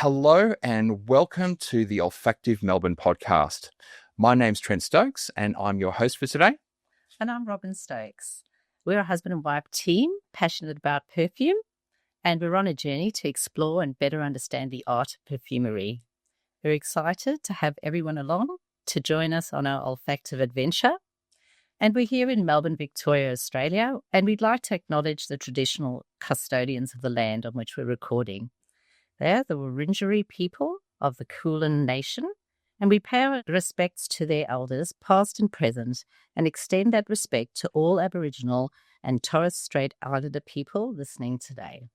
Hello and welcome to the Olfactive Melbourne podcast. My name's Trent Stokes and I'm your host for today. And I'm Robin Stokes. We're a husband and wife team passionate about perfume, and we're on a journey to explore and better understand the art of perfumery. We're excited to have everyone along to join us on our olfactive adventure. And we're here in Melbourne, Victoria, Australia, and we'd like to acknowledge the traditional custodians of the land on which we're recording. They're the Wurundjeri people of the Kulin Nation, and we pay our respects to their elders, past and present, and extend that respect to all Aboriginal and Torres Strait Islander people listening today.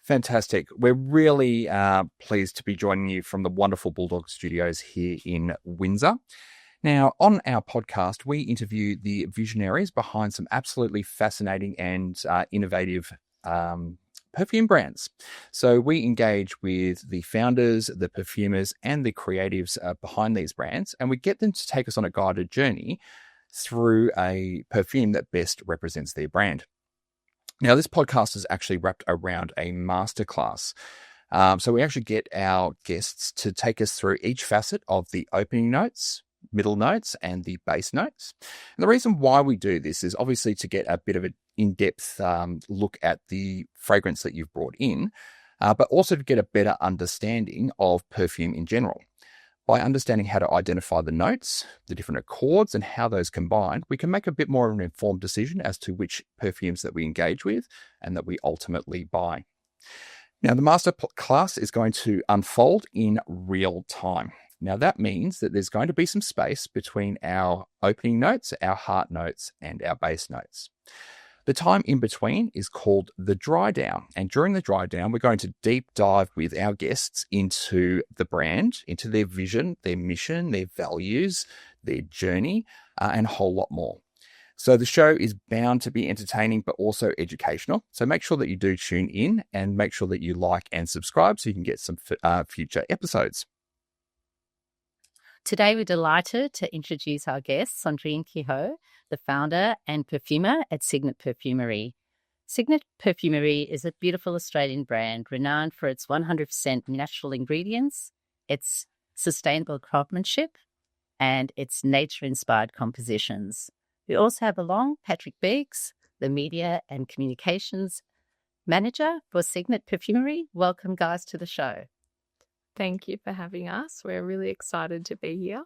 Fantastic. We're really pleased to be joining you from the wonderful Bulldog Studios here in Windsor. Now, on our podcast, we interview the visionaries behind some absolutely fascinating and innovative perfume brands. So we engage with the founders, the perfumers, and the creatives behind these brands, and we get them to take us on a guided journey through a perfume that best represents their brand. Now, this podcast is actually wrapped around a masterclass. So we actually get our guests to take us through each facet of the opening notes, middle notes, and the base notes. And the reason why we do this is obviously to get a bit of an in-depth look at the fragrance that you've brought in, but also to get a better understanding of perfume in general. By understanding how to identify the notes, the different accords, and how those combine, we can make a bit more of an informed decision as to which perfumes that we engage with and that we ultimately buy. Now, the master class is going to unfold in real time. Now, that means that there's going to be some space between our opening notes, our heart notes, and our base notes. The time in between is called the dry down. And during the dry down, we're going to deep dive with our guests into the brand, into their vision, their mission, their values, their journey, and a whole lot more. So the show is bound to be entertaining, but also educational. So make sure that you do tune in and make sure that you like and subscribe so you can get some future episodes. Today, we're delighted to introduce our guest, Sondrine Kehoe, the founder and perfumer at Cygnet Perfumery. Cygnet Perfumery is a beautiful Australian brand renowned for its 100% natural ingredients, its sustainable craftsmanship, and its nature-inspired compositions. We also have along Patrick Biggs, the media and communications manager for Cygnet Perfumery. Welcome, guys, to the show. Thank you for having us. We're really excited to be here.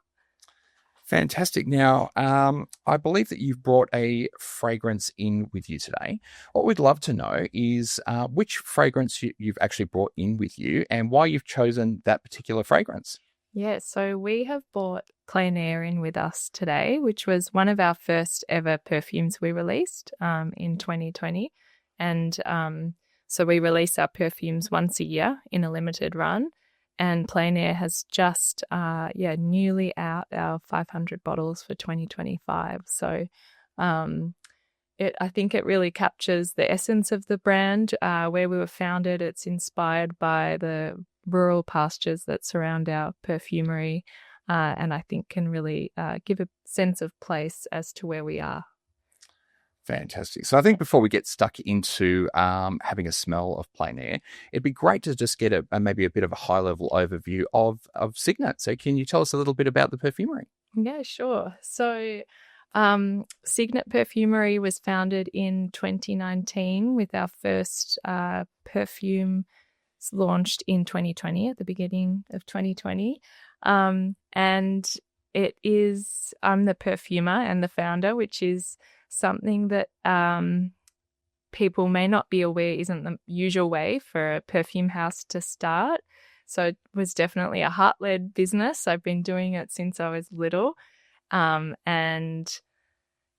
Fantastic. Now, I believe that you've brought a fragrance in with you today. What we'd love to know is which fragrance you've actually brought in with you and why you've chosen that particular fragrance. Yeah, so we have brought Plein Air in with us today, which was one of our first ever perfumes we released in 2020. And so we release our perfumes once a year in a limited run. And Plein Air has just, newly out our 500 bottles for 2025. So I think it really captures the essence of the brand, where we were founded. It's inspired by the rural pastures that surround our perfumery, and I think can really give a sense of place as to where we are. Fantastic. So I think before we get stuck into having a smell of Plein Air, it'd be great to just get maybe a bit of a high-level overview of Cygnet. So can you tell us a little bit about the perfumery? Yeah, sure. So Cygnet Perfumery was founded in 2019 with our first perfume launched in 2020, at the beginning of 2020. And it is, I'm the perfumer and the founder, which is something that people may not be aware isn't the usual way for a perfume house to start. So it was definitely a heart-led business. I've been doing it since I was little.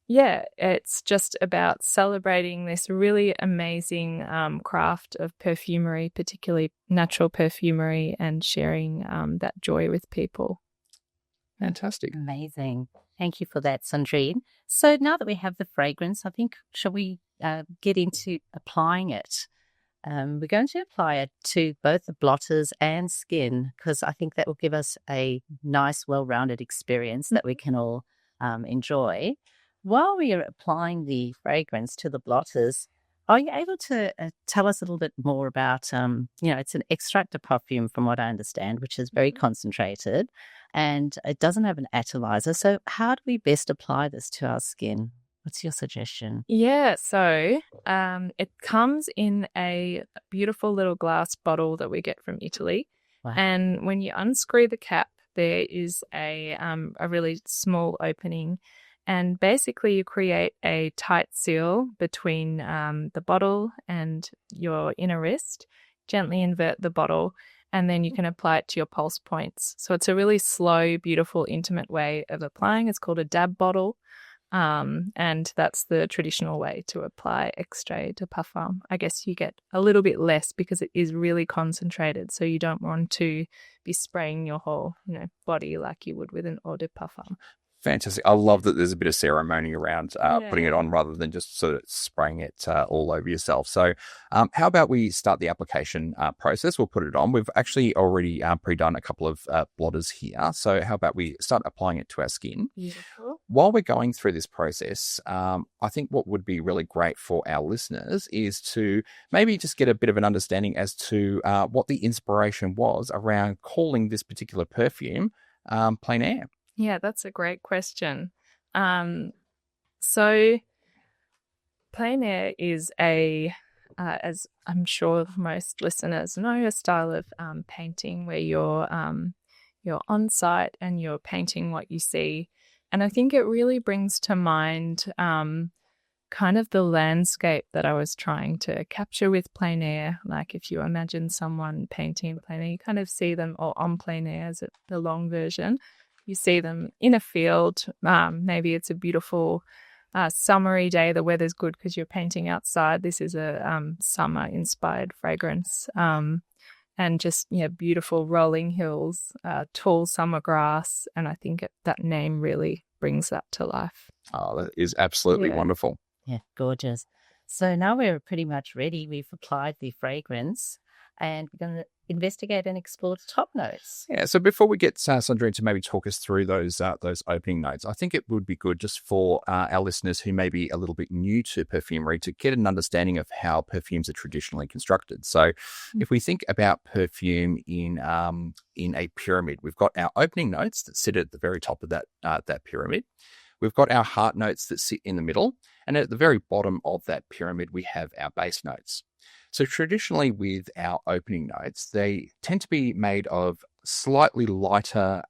It's just about celebrating this really amazing craft of perfumery, particularly natural perfumery, and sharing that joy with people. Fantastic. Amazing. Thank you for that, Sondrine. So now that we have the fragrance, I think, shall we get into applying it? We're going to apply it to both the blotters and skin because I think that will give us a nice, well-rounded experience that we can all enjoy. While we are applying the fragrance to the blotters, Are you able to tell us a little bit more about, it's an extract of perfume from what I understand, which is very concentrated and it doesn't have an atomizer. So how do we best apply this to our skin? What's your suggestion? Yeah, so it comes in a beautiful little glass bottle that we get from Italy. Wow. And when you unscrew the cap, there is a really small opening. And basically, you create a tight seal between the bottle and your inner wrist. Gently invert the bottle, and then you can apply it to your pulse points. So it's a really slow, beautiful, intimate way of applying. It's called a dab bottle. And that's the traditional way to apply extrait de parfum. I guess you get a little bit less because it is really concentrated. So you don't want to be spraying your whole, body like you would with an eau de parfum. Fantastic. I love that there's a bit of ceremony around putting it on rather than just sort of spraying it all over yourself. So how about we start the application process? We'll put it on. We've actually already pre-done a couple of blotters here. So how about we start applying it to our skin? Beautiful. While we're going through this process, I think what would be really great for our listeners is to maybe just get a bit of an understanding as to what the inspiration was around calling this particular perfume Plein Air. Yeah, that's a great question. So plein air is as I'm sure most listeners know, a style of painting where you're on site and you're painting what you see. And I think it really brings to mind kind of the landscape that I was trying to capture with plein air. Like if you imagine someone painting plein air, you kind of see them, or on plein air as the long version. You see them in a field. Maybe it's a beautiful summery day. The weather's good because you're painting outside. This is a summer-inspired fragrance. And just, beautiful rolling hills, tall summer grass. And I think that name really brings that to life. Oh, that is absolutely wonderful. Yeah, gorgeous. So now we're pretty much ready. We've applied the fragrance and we're going to investigate and explore the top notes. Yeah, so before we get Sondrine to maybe talk us through those opening notes, I think it would be good just for our listeners who may be a little bit new to perfumery to get an understanding of how perfumes are traditionally constructed. So if we think about perfume in a pyramid, we've got our opening notes that sit at the very top of that pyramid. We've got our heart notes that sit in the middle, and at the very bottom of that pyramid, we have our base notes. So traditionally with our opening notes, they tend to be made of slightly lighter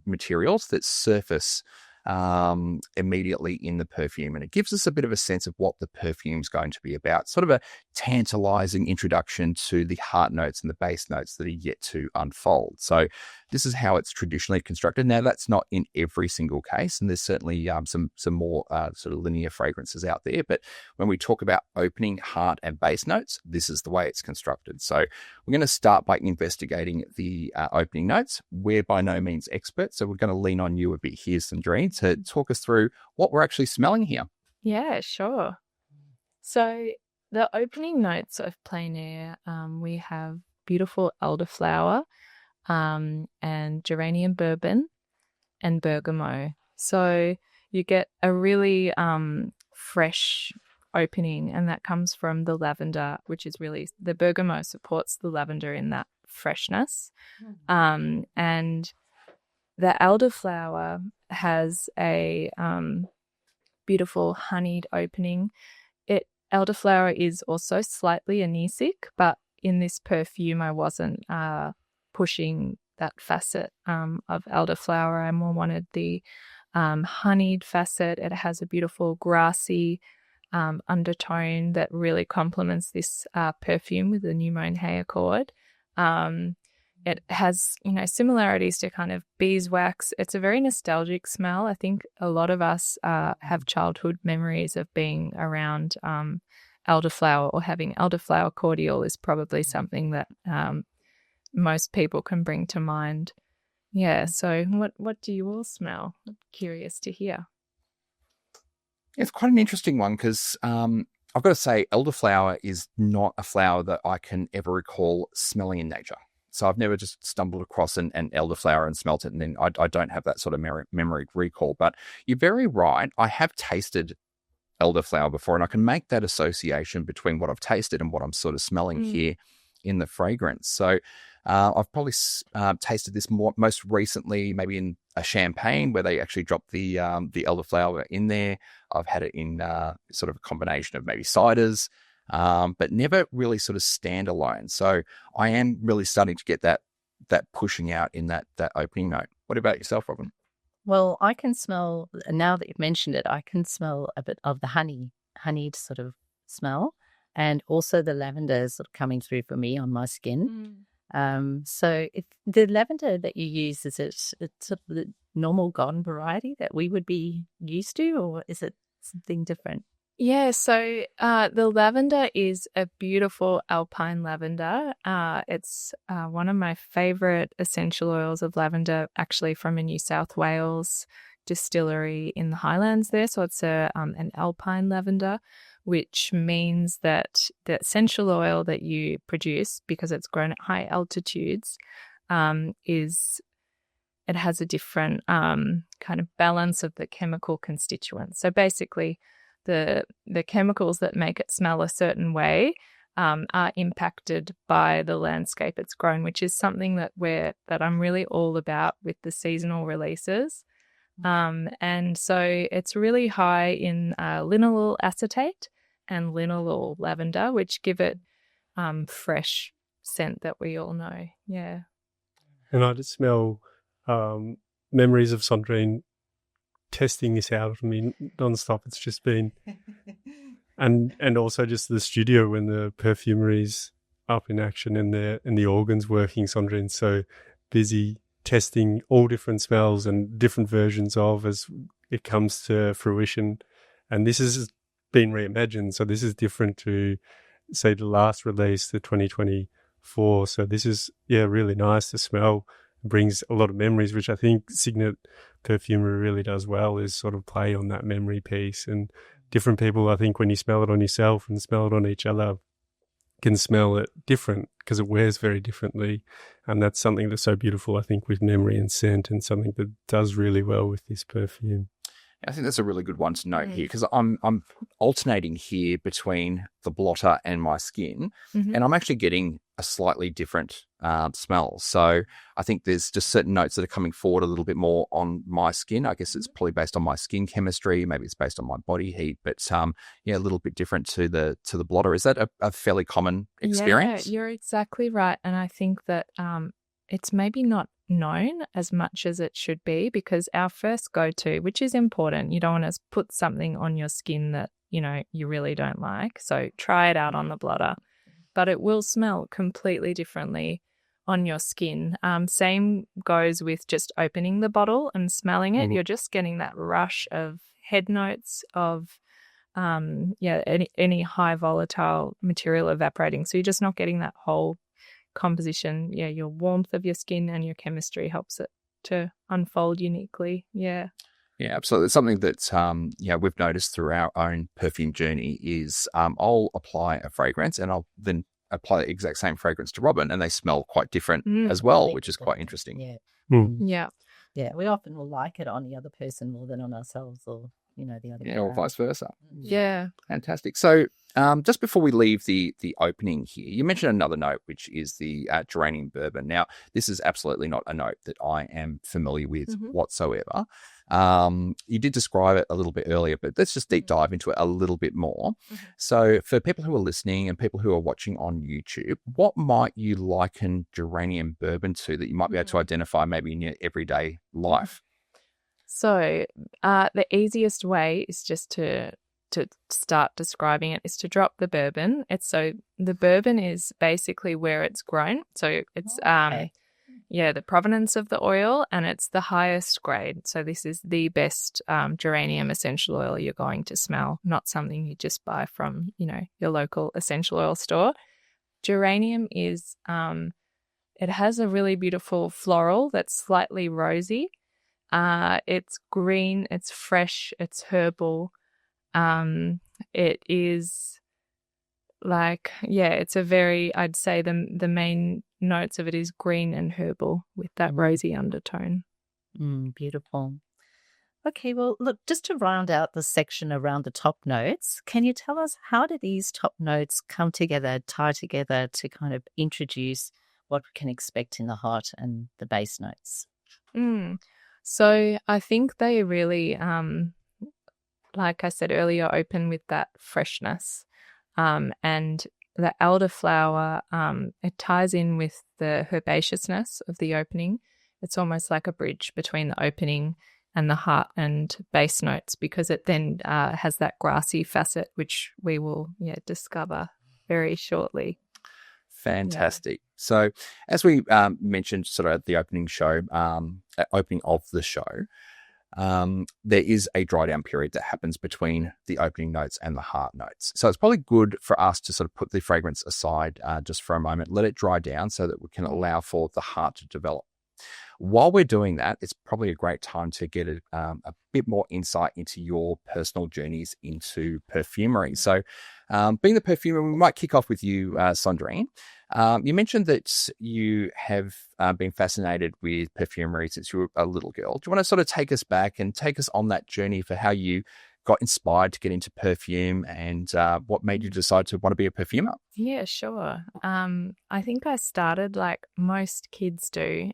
materials that surface immediately in the perfume. And it gives us a bit of a sense of what the perfume's going to be about, sort of a tantalizing introduction to the heart notes and the base notes that are yet to unfold. So this is how it's traditionally constructed. Now, that's not in every single case, and there's certainly some more sort of linear fragrances out there. But when we talk about opening, heart, and base notes, this is the way it's constructed. So we're going to start by investigating the opening notes. We're by no means experts, so we're going to lean on you a bit here, Sondrine, to talk us through what we're actually smelling here. Yeah, sure. So the opening notes of plein air, we have beautiful elderflower, and geranium bourbon and bergamot. So you get a really fresh opening, and that comes from the lavender, which is really, the bergamot supports the lavender in that freshness. And the elderflower has a beautiful honeyed opening. Elderflower is also slightly anisic, but in this perfume I wasn't pushing that facet of elderflower. I more wanted the honeyed facet. It has a beautiful grassy undertone that really complements this perfume with the new Monet Accord. It has, similarities to kind of beeswax. It's a very nostalgic smell. I think a lot of us have childhood memories of being around elderflower, or having elderflower cordial is probably something that most people can bring to mind. Yeah, so what do you all smell? I'm curious to hear. It's quite an interesting one because I've got to say elderflower is not a flower that I can ever recall smelling in nature. So I've never just stumbled across an elderflower and smelt it, and then I don't have that sort of memory recall. But you're very right. I have tasted elderflower before, and I can make that association between what I've tasted and what I'm sort of smelling here in the fragrance. So I've probably tasted this most recently, maybe in a champagne where they actually drop the elderflower in there. I've had it in sort of a combination of maybe ciders, but never really sort of standalone. So I am really starting to get that pushing out in that opening note. What about yourself, Robin? Well, I can smell, now that you've mentioned it, I can smell a bit of the honeyed sort of smell, and also the lavender is sort of coming through for me on my skin. So if the lavender that you use, is it sort of the normal garden variety that we would be used to, or is it something different? Yeah, so the lavender is a beautiful alpine lavender. It's one of my favorite essential oils of lavender, actually from a New South Wales distillery in the Highlands there. So it's an alpine lavender, which means that the essential oil that you produce, because it's grown at high altitudes, it has a different kind of balance of the chemical constituents. So basically, the chemicals that make it smell a certain way are impacted by the landscape it's grown, which is something that I'm really all about with the seasonal releases. And so it's really high in linalool acetate and linalool lavender, which give it fresh scent that we all know. Yeah. And I just smell memories of Sondrine testing this out of me nonstop. It's just been, and also just the studio when the perfumery's up in action and the organs working. Sondrine's so busy testing all different smells and different versions of as it comes to fruition. And this has been reimagined, so this is different to, say, the last release, the 2024. So this is really nice to smell. It brings a lot of memories, which I think Cygnet Perfumery really does well, is sort of play on that memory piece. And different people, I think, when you smell it on yourself and smell it on each other, can smell it different because it wears very differently. And that's something that's so beautiful, I think, with memory and scent, and something that does really well with this perfume. I think that's a really good one to note here, because I'm alternating here between the blotter and my skin, and I'm actually getting a slightly different smell. So I think there's just certain notes that are coming forward a little bit more on my skin. I guess it's probably based on my skin chemistry, maybe it's based on my body heat, but a little bit different to the blotter. Is that a fairly common experience? Yeah, you're exactly right, and I think that it's maybe not known as much as it should be, because our first go-to, which is important, you don't want to put something on your skin that you really don't like, so try it out on the blotter, but it will smell completely differently on your skin. Same goes with just opening the bottle and smelling it. You're just getting that rush of head notes of any high volatile material evaporating, so you're just not getting that whole composition. Your warmth of your skin and your chemistry helps it to unfold uniquely. Yeah, absolutely. It's something that we've noticed through our own perfume journey is I'll apply a fragrance and I'll then apply the exact same fragrance to Robin, and they smell quite different as well, which is quite interesting. Yeah, we often will like it on the other person more than on ourselves, or the other way or around. vice versa. Yeah. Fantastic. So just before we leave the opening here, you mentioned another note, which is the geranium bourbon. Now, this is absolutely not a note that I am familiar with whatsoever. You did describe it a little bit earlier, but let's just deep dive into it a little bit more. So for people who are listening and people who are watching on YouTube, what might you liken geranium bourbon to that you might be able to identify maybe in your everyday life? So the easiest way is just to start describing it is to drop the bourbon. The bourbon is basically where it's grown. So it's the provenance of the oil, and it's the highest grade. So this is the best geranium essential oil you're going to smell, not something you just buy from your local essential oil store. Geranium is it has a really beautiful floral that's slightly rosy. It's green, it's fresh, it's herbal. It is it's a very, I'd say the main notes of it is green and herbal with that rosy undertone. Beautiful. Okay, well, look, just to round out the section around the top notes, can you tell us how do these top notes come together, tie together to kind of introduce what we can expect in the hot and the base notes? So I think they really, like I said earlier, open with that freshness. And the elderflower, it ties in with the herbaceousness of the opening. It's almost like a bridge between the opening and the heart and base notes, because it then has that grassy facet, which we will discover very shortly. Fantastic. So, as we mentioned, sort of at the opening of the show, there is a dry down period that happens between the opening notes and the heart notes. So it's probably good for us to sort of put the fragrance aside just for a moment, let it dry down so that we can allow for the heart to develop. While we're doing that, it's probably a great time to get a bit more insight into your personal journeys into perfumery. So being the perfumer, we might kick off with you, Sondrine. You mentioned that you have been fascinated with perfumery since you were a little girl. Do you want to sort of take us back and take us on that journey for how you got inspired to get into perfume and what made you decide to want to be a perfumer? Yeah, sure. I think I started like most kids do,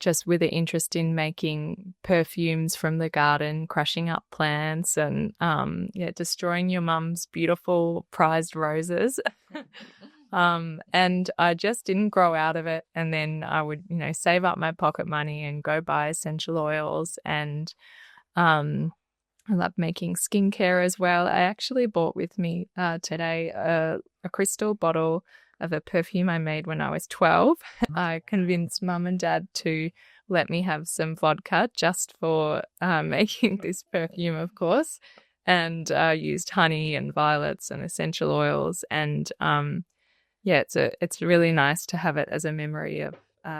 just with an interest in making perfumes from the garden, crushing up plants and destroying your mum's beautiful prized roses. And I just didn't grow out of it. And then I would, save up my pocket money and go buy essential oils. And I love making skincare as well. I actually bought with me today a crystal bottle of a perfume I made when I was 12. I convinced mum and dad to let me have some vodka just for making this perfume, of course, and used honey and violets and essential oils. And it's really nice to have it as a memory of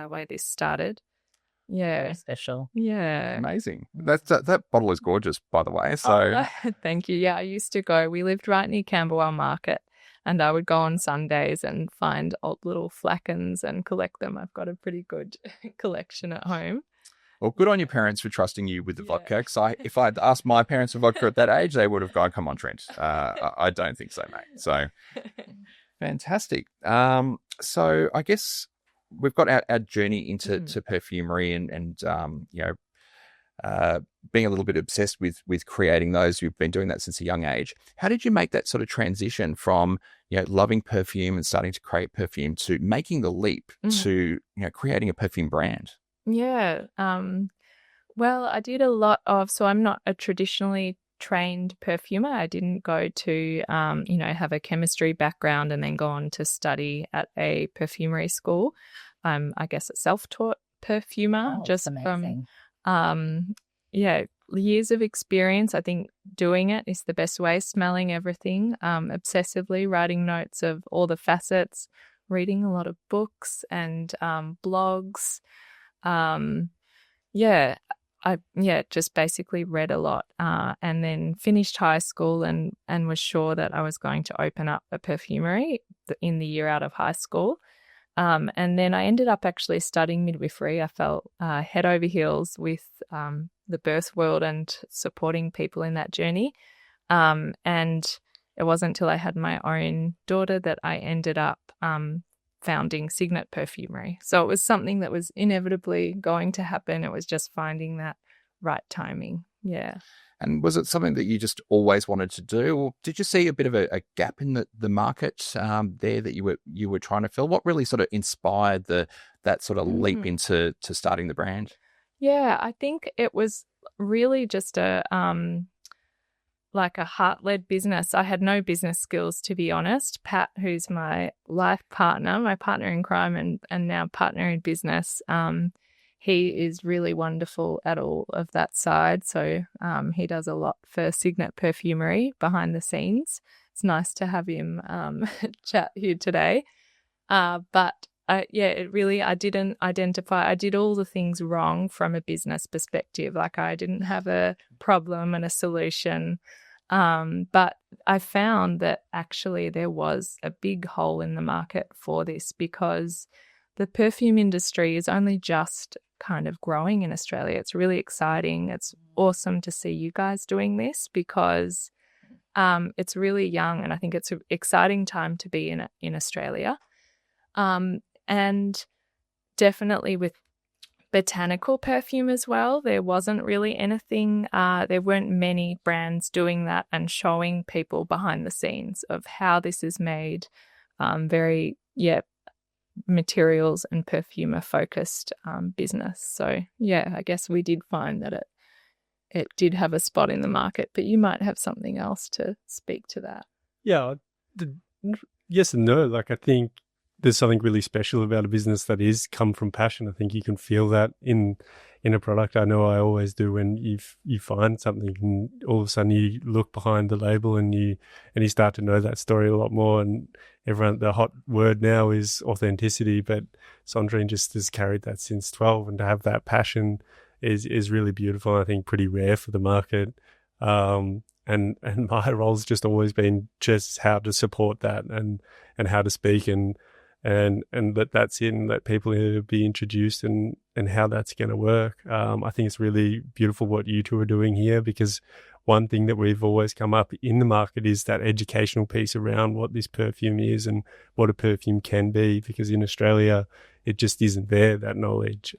where this started. Yeah. Very special. Yeah. Amazing. That bottle is gorgeous, by the way. So thank you. Yeah, I used to go. We lived right near Camberwell Market, and I would go on Sundays and find old little flacons and collect them. I've got a pretty good collection at home. Well, good on your parents for trusting you with the vodka. Because if I'd asked my parents for vodka at that age, they would have gone, "Come on, Trent." I don't think so, mate. So fantastic. So I guess we've got our journey into perfumery and being a little bit obsessed with creating those. You've been doing that since a young age. How did you make that sort of transition from loving perfume and starting to create perfume to making the leap to creating a perfume brand? Yeah. Well, I did a lot of, so I'm not a traditionally trained perfumer. I didn't go to, have a chemistry background and then go on to study at a perfumery school. I guess a self-taught perfumer, just amazing. from, years of experience. I think doing it is the best way, smelling everything, obsessively writing notes of all the facets, reading a lot of books and blogs. Just basically read a lot and then finished high school and was sure that I was going to open up a perfumery in the year out of high school. And then I ended up actually studying midwifery. I fell head over heels with the birth world and supporting people in that journey. And it wasn't until I had my own daughter that I ended up founding Cygnet Perfumery. So it was something that was inevitably going to happen. It was just finding that right timing. Yeah. And was it something that you just always wanted to do, or did you see a bit of a gap in the market there that you were trying to fill? What really sort of inspired that sort of leap into starting the brand? Yeah, I think it was really just a heart-led business. I had no business skills, to be honest. Pat, who's my life partner, my partner in crime and now partner in business, he is really wonderful at all of that side. So he does a lot for Cygnet Perfumery behind the scenes. It's nice to have him chat here today. It really, I didn't identify, I did all the things wrong from a business perspective. Like I didn't have a problem and a solution. But I found that actually there was a big hole in the market for this because the perfume industry is only just kind of growing in Australia. It's really exciting. It's awesome to see you guys doing this because it's really young, and I think it's an exciting time to be in Australia. And definitely with botanical perfume as well, there wasn't really anything, there weren't many brands doing that and showing people behind the scenes of how this is made, materials and perfumer focused business. So I guess we did find that it did have a spot in the market, but you might have something else to speak to that. Yeah, yes and no. Like, I think there's something really special about a business that is come from passion. I think you can feel that in a product. I know I always do when you find something and all of a sudden you look behind the label and you start to know that story a lot more. And everyone, the hot word now is authenticity, but Sondrine just has carried that since 12, and to have that passion is really beautiful. I think pretty rare for the market. And my role's just always been just how to support that and how to speak and let people be introduced and how that's going to work. I think it's really beautiful what you two are doing here, because one thing that we've always come up in the market is that educational piece around what this perfume is and what a perfume can be, because in Australia it just isn't there, that knowledge.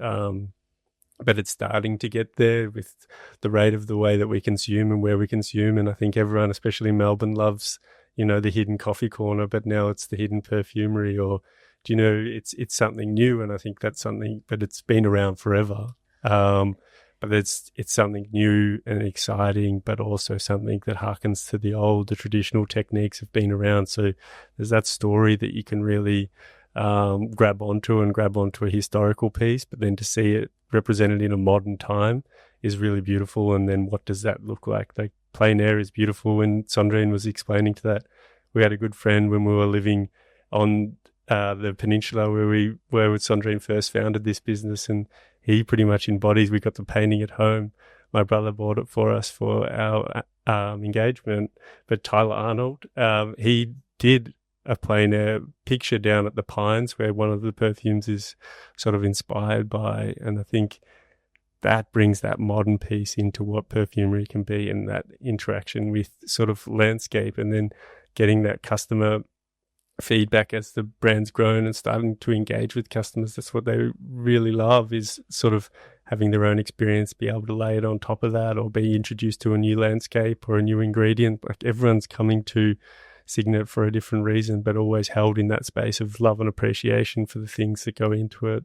But it's starting to get there with the rate of the way that we consume and where we consume. And I think everyone, especially in Melbourne, loves, the hidden coffee corner, but now it's the hidden perfumery, or, it's something new. And I think that's something, but it's been around forever. But it's something new and exciting, but also something that harkens to the traditional techniques have been around. So there's that story that you can really grab onto a historical piece, but then to see it represented in a modern time is really beautiful. And then what does that look like? Like, plein air is beautiful. When Sondrine was explaining to that, we had a good friend when we were living on the peninsula where Sondrine first founded this business, and he pretty much embodies. We got the painting at home. My brother bought it for us for our engagement, but Tyler Arnold, he did a plein air picture down at the Pines where one of the perfumes is sort of inspired by, and I think that brings that modern piece into what perfumery can be, and that interaction with sort of landscape, and then getting that customer feedback as the brand's grown and starting to engage with customers. That's what they really love, is sort of having their own experience, be able to lay it on top of that, or be introduced to a new landscape or a new ingredient. Like, everyone's coming to Cygnet for a different reason, but always held in that space of love and appreciation for the things that go into it.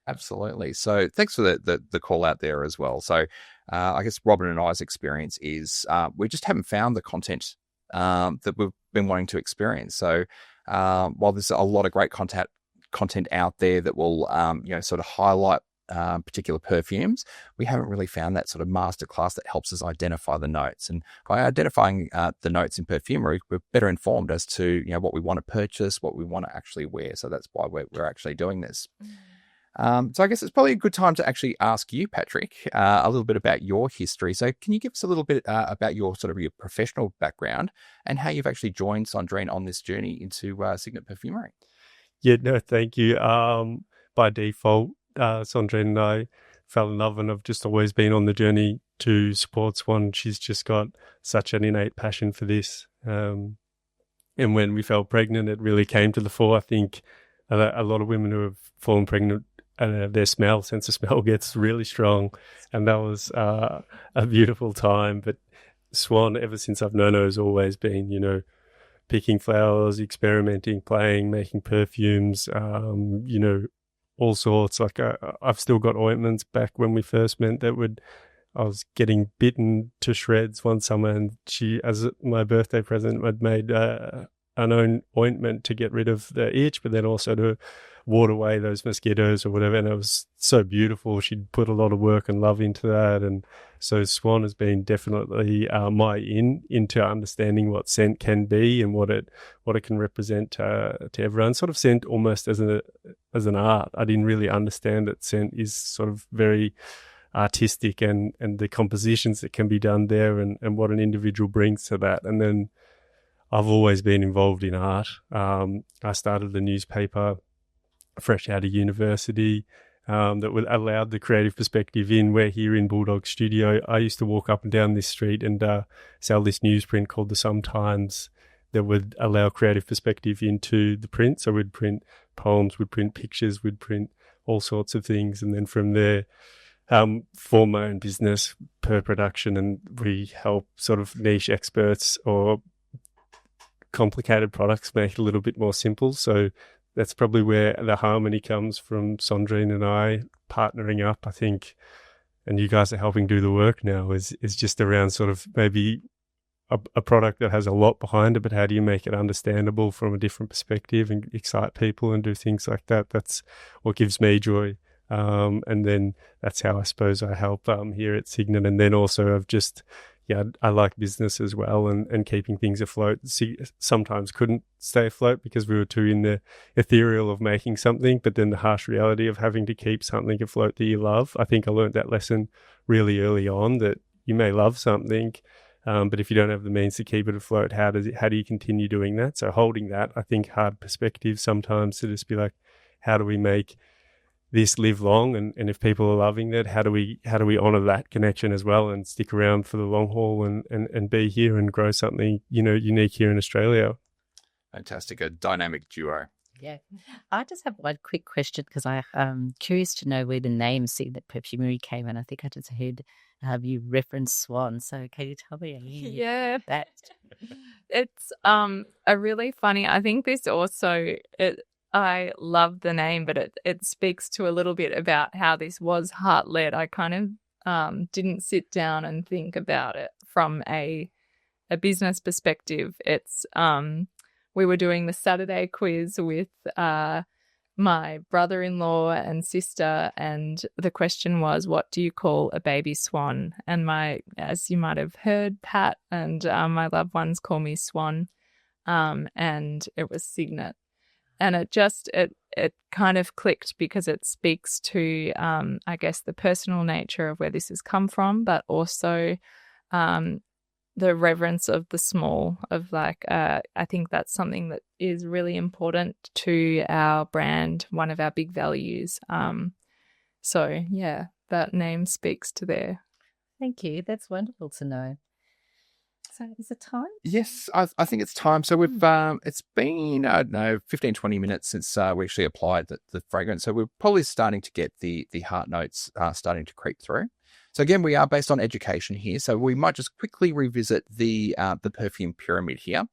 Absolutely. So thanks for the call out there as well. So I guess Robin and I's experience is we just haven't found the content that we've been wanting to experience. So while there's a lot of great content out there that will sort of highlight particular perfumes, we haven't really found that sort of masterclass that helps us identify the notes. And by identifying the notes in perfumery, we're better informed as to what we want to purchase, what we want to actually wear. So that's why we're actually doing this. So I guess it's probably a good time to actually ask you, Patrick, a little bit about your history. So can you give us a little bit about your professional background and how you've actually joined Sondrine on this journey into Cygnet Perfumery? Yeah, no, thank you. By default, Sondrine and I fell in love, and I've just always been on the journey to support Swan. She's just got such an innate passion for this. And when we fell pregnant, it really came to the fore. I think a lot of women who have fallen pregnant, their sense of smell gets really strong, and that was a beautiful time. But Swan, ever since I've known her, has always been, picking flowers, experimenting, playing, making perfumes, all sorts. Like, I've still got ointments back when we first met I was getting bitten to shreds one summer, and she, as my birthday present, had made an own ointment to get rid of the itch, but then also to ward away those mosquitoes or whatever. And it was so beautiful. She'd put a lot of work and love into that. And so Swan has been definitely my into understanding what scent can be and what it can represent to everyone. Sort of scent almost as an art. I didn't really understand that scent is sort of very artistic, and the compositions that can be done there, and what an individual brings to that. And then I've always been involved in art. I started the newspaper fresh out of university, that would allow the creative perspective in. We're here in Bulldog Studio. I used to walk up and down this street and sell this newsprint called the Sometimes that would allow creative perspective into the print. So we'd print poems, we'd print pictures, we'd print all sorts of things. And then from there, form my own business per production, and we help sort of niche experts or complicated products make it a little bit more simple. So that's probably where the harmony comes from Sondrine and I partnering up, I think, and you guys are helping do the work now, is just around sort of maybe a product that has a lot behind it, but how do you make it understandable from a different perspective and excite people and do things like that? That's what gives me joy. And then that's how I suppose I help here at Cygnet. And then also I've just, I like business as well and keeping things afloat. Sometimes couldn't stay afloat because we were too in the ethereal of making something, but then the harsh reality of having to keep something afloat that you love. I think I learned that lesson really early on, that you may love something, but if you don't have the means to keep it afloat, how do you continue doing that? So holding that, I think, hard perspective sometimes to just be like, how do we make this live long, and if people are loving that, how do we honor that connection as well and stick around for the long haul and be here and grow something unique here in Australia. Fantastic, a dynamic duo. Yeah, I just have one quick question because I'm curious to know where the name Cygnet Perfumery came in. I think I just heard you reference Swan, so can you tell me? Yeah, that it's a really funny. I think this also I love the name, but it speaks to a little bit about how this was heart-led. I kind of didn't sit down and think about it from a business perspective. It's we were doing the Saturday quiz with my brother-in-law and sister, and the question was, what do you call a baby swan? And as you might have heard, Pat and my loved ones call me Swan, and it was Cygnet. And it kind of clicked because it speaks to, I guess, the personal nature of where this has come from, but also the reverence of the small, of like, I think that's something that is really important to our brand, one of our big values. So, yeah, that name speaks to there. Thank you. That's wonderful to know. So is it time? Yes, I think it's time. So we've it's been, I don't know, 15, 20 minutes since we actually applied the fragrance. So we're probably starting to get the heart notes starting to creep through. So again, we are based on education here. So we might just quickly revisit the perfume pyramid here.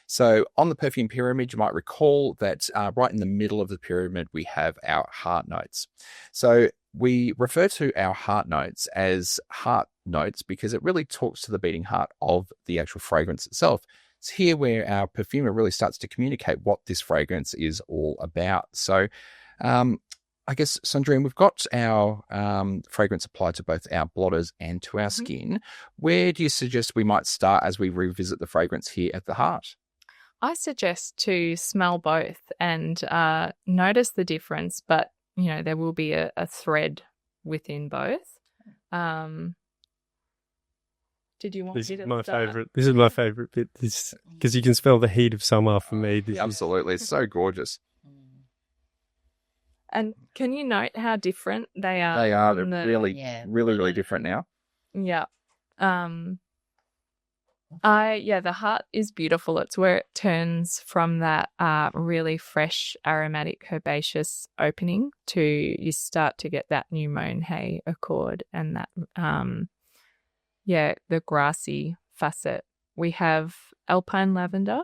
So on the perfume pyramid, you might recall that right in the middle of the pyramid, we have our heart notes. So we refer to our heart notes as heart notes because it really talks to the beating heart of the actual fragrance itself. It's here where our perfumer really starts to communicate what this fragrance is all about. So I guess, Sondrine, we've got our fragrance applied to both our blotters and to our skin. Where do you suggest we might start as we revisit the fragrance here at the heart? I suggest to smell both and notice the difference, but there will be a thread within both. Did you want this me to is my start? favorite. This is my favorite bit. This because you can smell the heat of summer for me. Absolutely, it's so gorgeous. And can you note how different they are? They are. They're really different now. Yeah. The heart is beautiful. It's where it turns from that really fresh, aromatic, herbaceous opening to you start to get that new mown hay accord and that, the grassy facet. We have alpine lavender,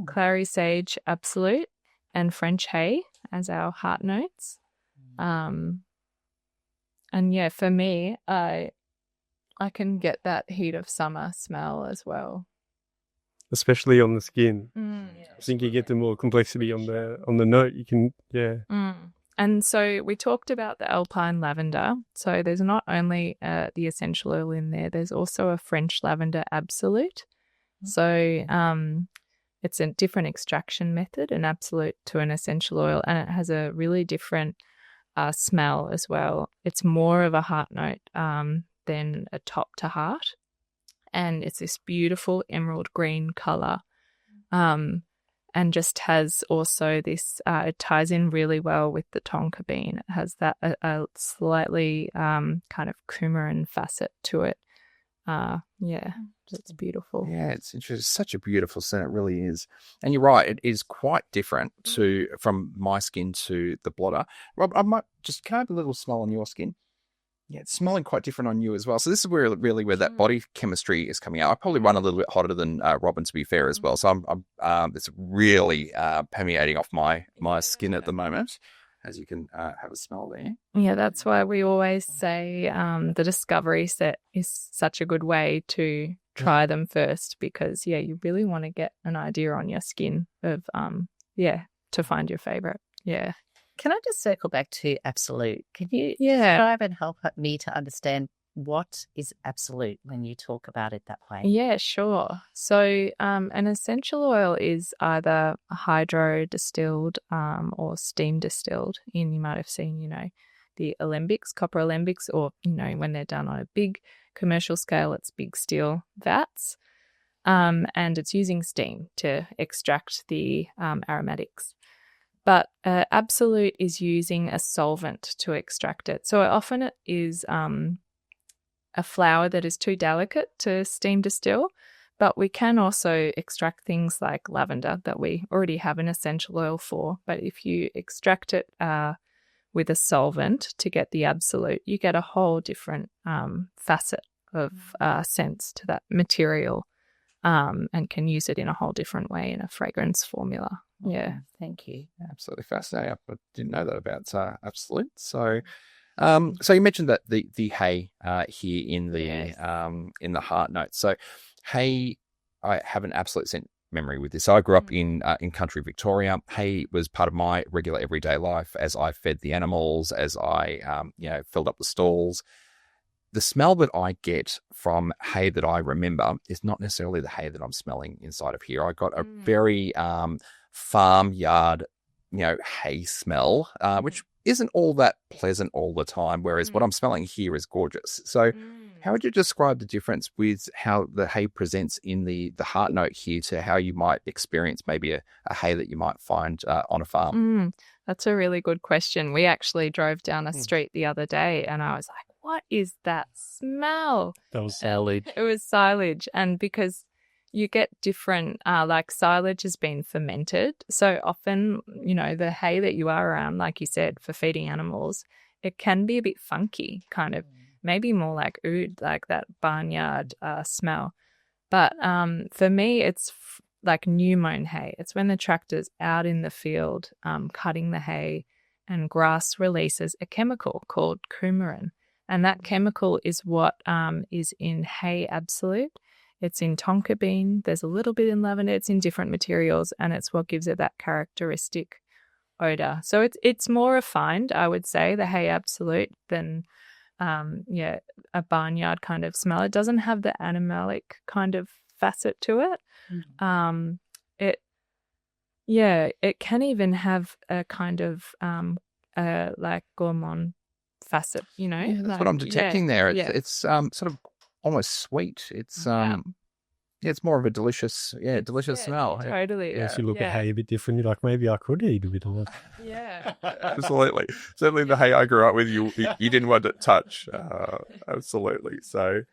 clary sage absolute, and French hay as our heart notes. For me, I can get that heat of summer smell as well, especially on the skin. I think you get the more complexity on the note. You can, And so we talked about the alpine lavender. So there's not only the essential oil in there. There's also a French lavender absolute. So it's a different extraction method, an absolute to an essential oil, and it has a really different smell as well. It's more of a heart note than a top to heart, and it's this beautiful emerald green color. and just has also this, it ties in really well with the tonka bean. It has that a slightly kind of coumarin facet to it. It's beautiful. Yeah, it's interesting. Such a beautiful scent. It really is. And you're right. It is quite different from my skin to the blotter. Rob, can I have a little smell on your skin? Yeah, it's smelling quite different on you as well. So this is where that body chemistry is coming out. I probably run a little bit hotter than Robin, to be fair, as well. So it's really permeating off my skin at the moment, as you can have a smell there. Yeah, that's why we always say the discovery set is such a good way to try them first, because you really want to get an idea on your skin of to find your favorite. Yeah. Can I just circle back to absolute? Can you describe and help me to understand what is absolute when you talk about it that way? Yeah, sure. So an essential oil is either hydro distilled or steam distilled. And you might have seen, the alembics, copper alembics, or, when they're done on a big commercial scale, it's big steel vats. And it's using steam to extract the aromatics. But absolute is using a solvent to extract it. So often it is a flower that is too delicate to steam distill, but we can also extract things like lavender that we already have an essential oil for. But if you extract it with a solvent to get the absolute, you get a whole different facet of scents to that material, and can use it in a whole different way in a fragrance formula. Yeah. Thank you. Absolutely fascinating. I didn't know that about absolute. So, so you mentioned that the hay here in the heart note. So, hay, I have an absolute scent memory with this. So I grew up in country Victoria. Hay was part of my regular everyday life as I fed the animals, as I filled up the stalls. The smell that I get from hay that I remember is not necessarily the hay that I'm smelling inside of here. I got a very farmyard, hay smell, which isn't all that pleasant all the time, whereas what I'm smelling here is gorgeous. So how would you describe the difference with how the hay presents in the heart note here to how you might experience maybe a hay that you might find on a farm? That's a really good question. We actually drove down a street the other day and I was like, what is that smell? That was silage. It was silage. And because you get different, like silage has been fermented. So often, the hay that you are around, like you said, for feeding animals, it can be a bit funky, kind of maybe more like oud, like that barnyard smell. But for me, it's like new mown hay. It's when the tractor's out in the field cutting the hay, and grass releases a chemical called coumarin. And that chemical is what is in hay absolute. It's in tonka bean. There's a little bit in lavender. It's in different materials, and it's what gives it that characteristic odor. So it's more refined, I would say, the hay absolute than a barnyard kind of smell. It doesn't have the animalic kind of facet to it. It can even have a kind of like gourmand facet, that's what I'm detecting there. It's sort of almost sweet. It's it's more of a delicious smell. Totally. Yes, you look at hay a bit different. You're like, maybe I could eat a bit of that. Yeah. Absolutely. Certainly the hay I grew up with, you didn't want to touch. Absolutely. So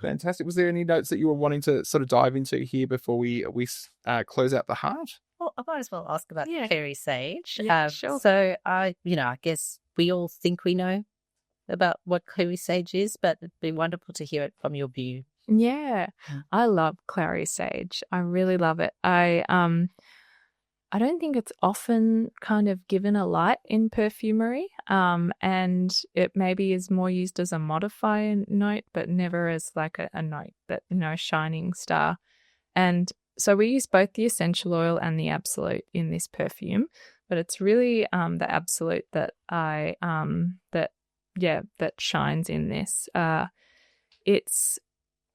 fantastic. Was there any notes that you were wanting to sort of dive into here before we close out the heart? Well, I might as well ask about fairy sage. Yeah, sure. So I guess we all think we know about what clary sage is, but it'd be wonderful to hear it from your view. Yeah, I love clary sage. I really love it. I don't think it's often kind of given a light in perfumery, and it maybe is more used as a modifier note, but never as like a note that, shining star. And so we use both the essential oil and the absolute in this perfume, but it's really the absolute that that shines in this. It's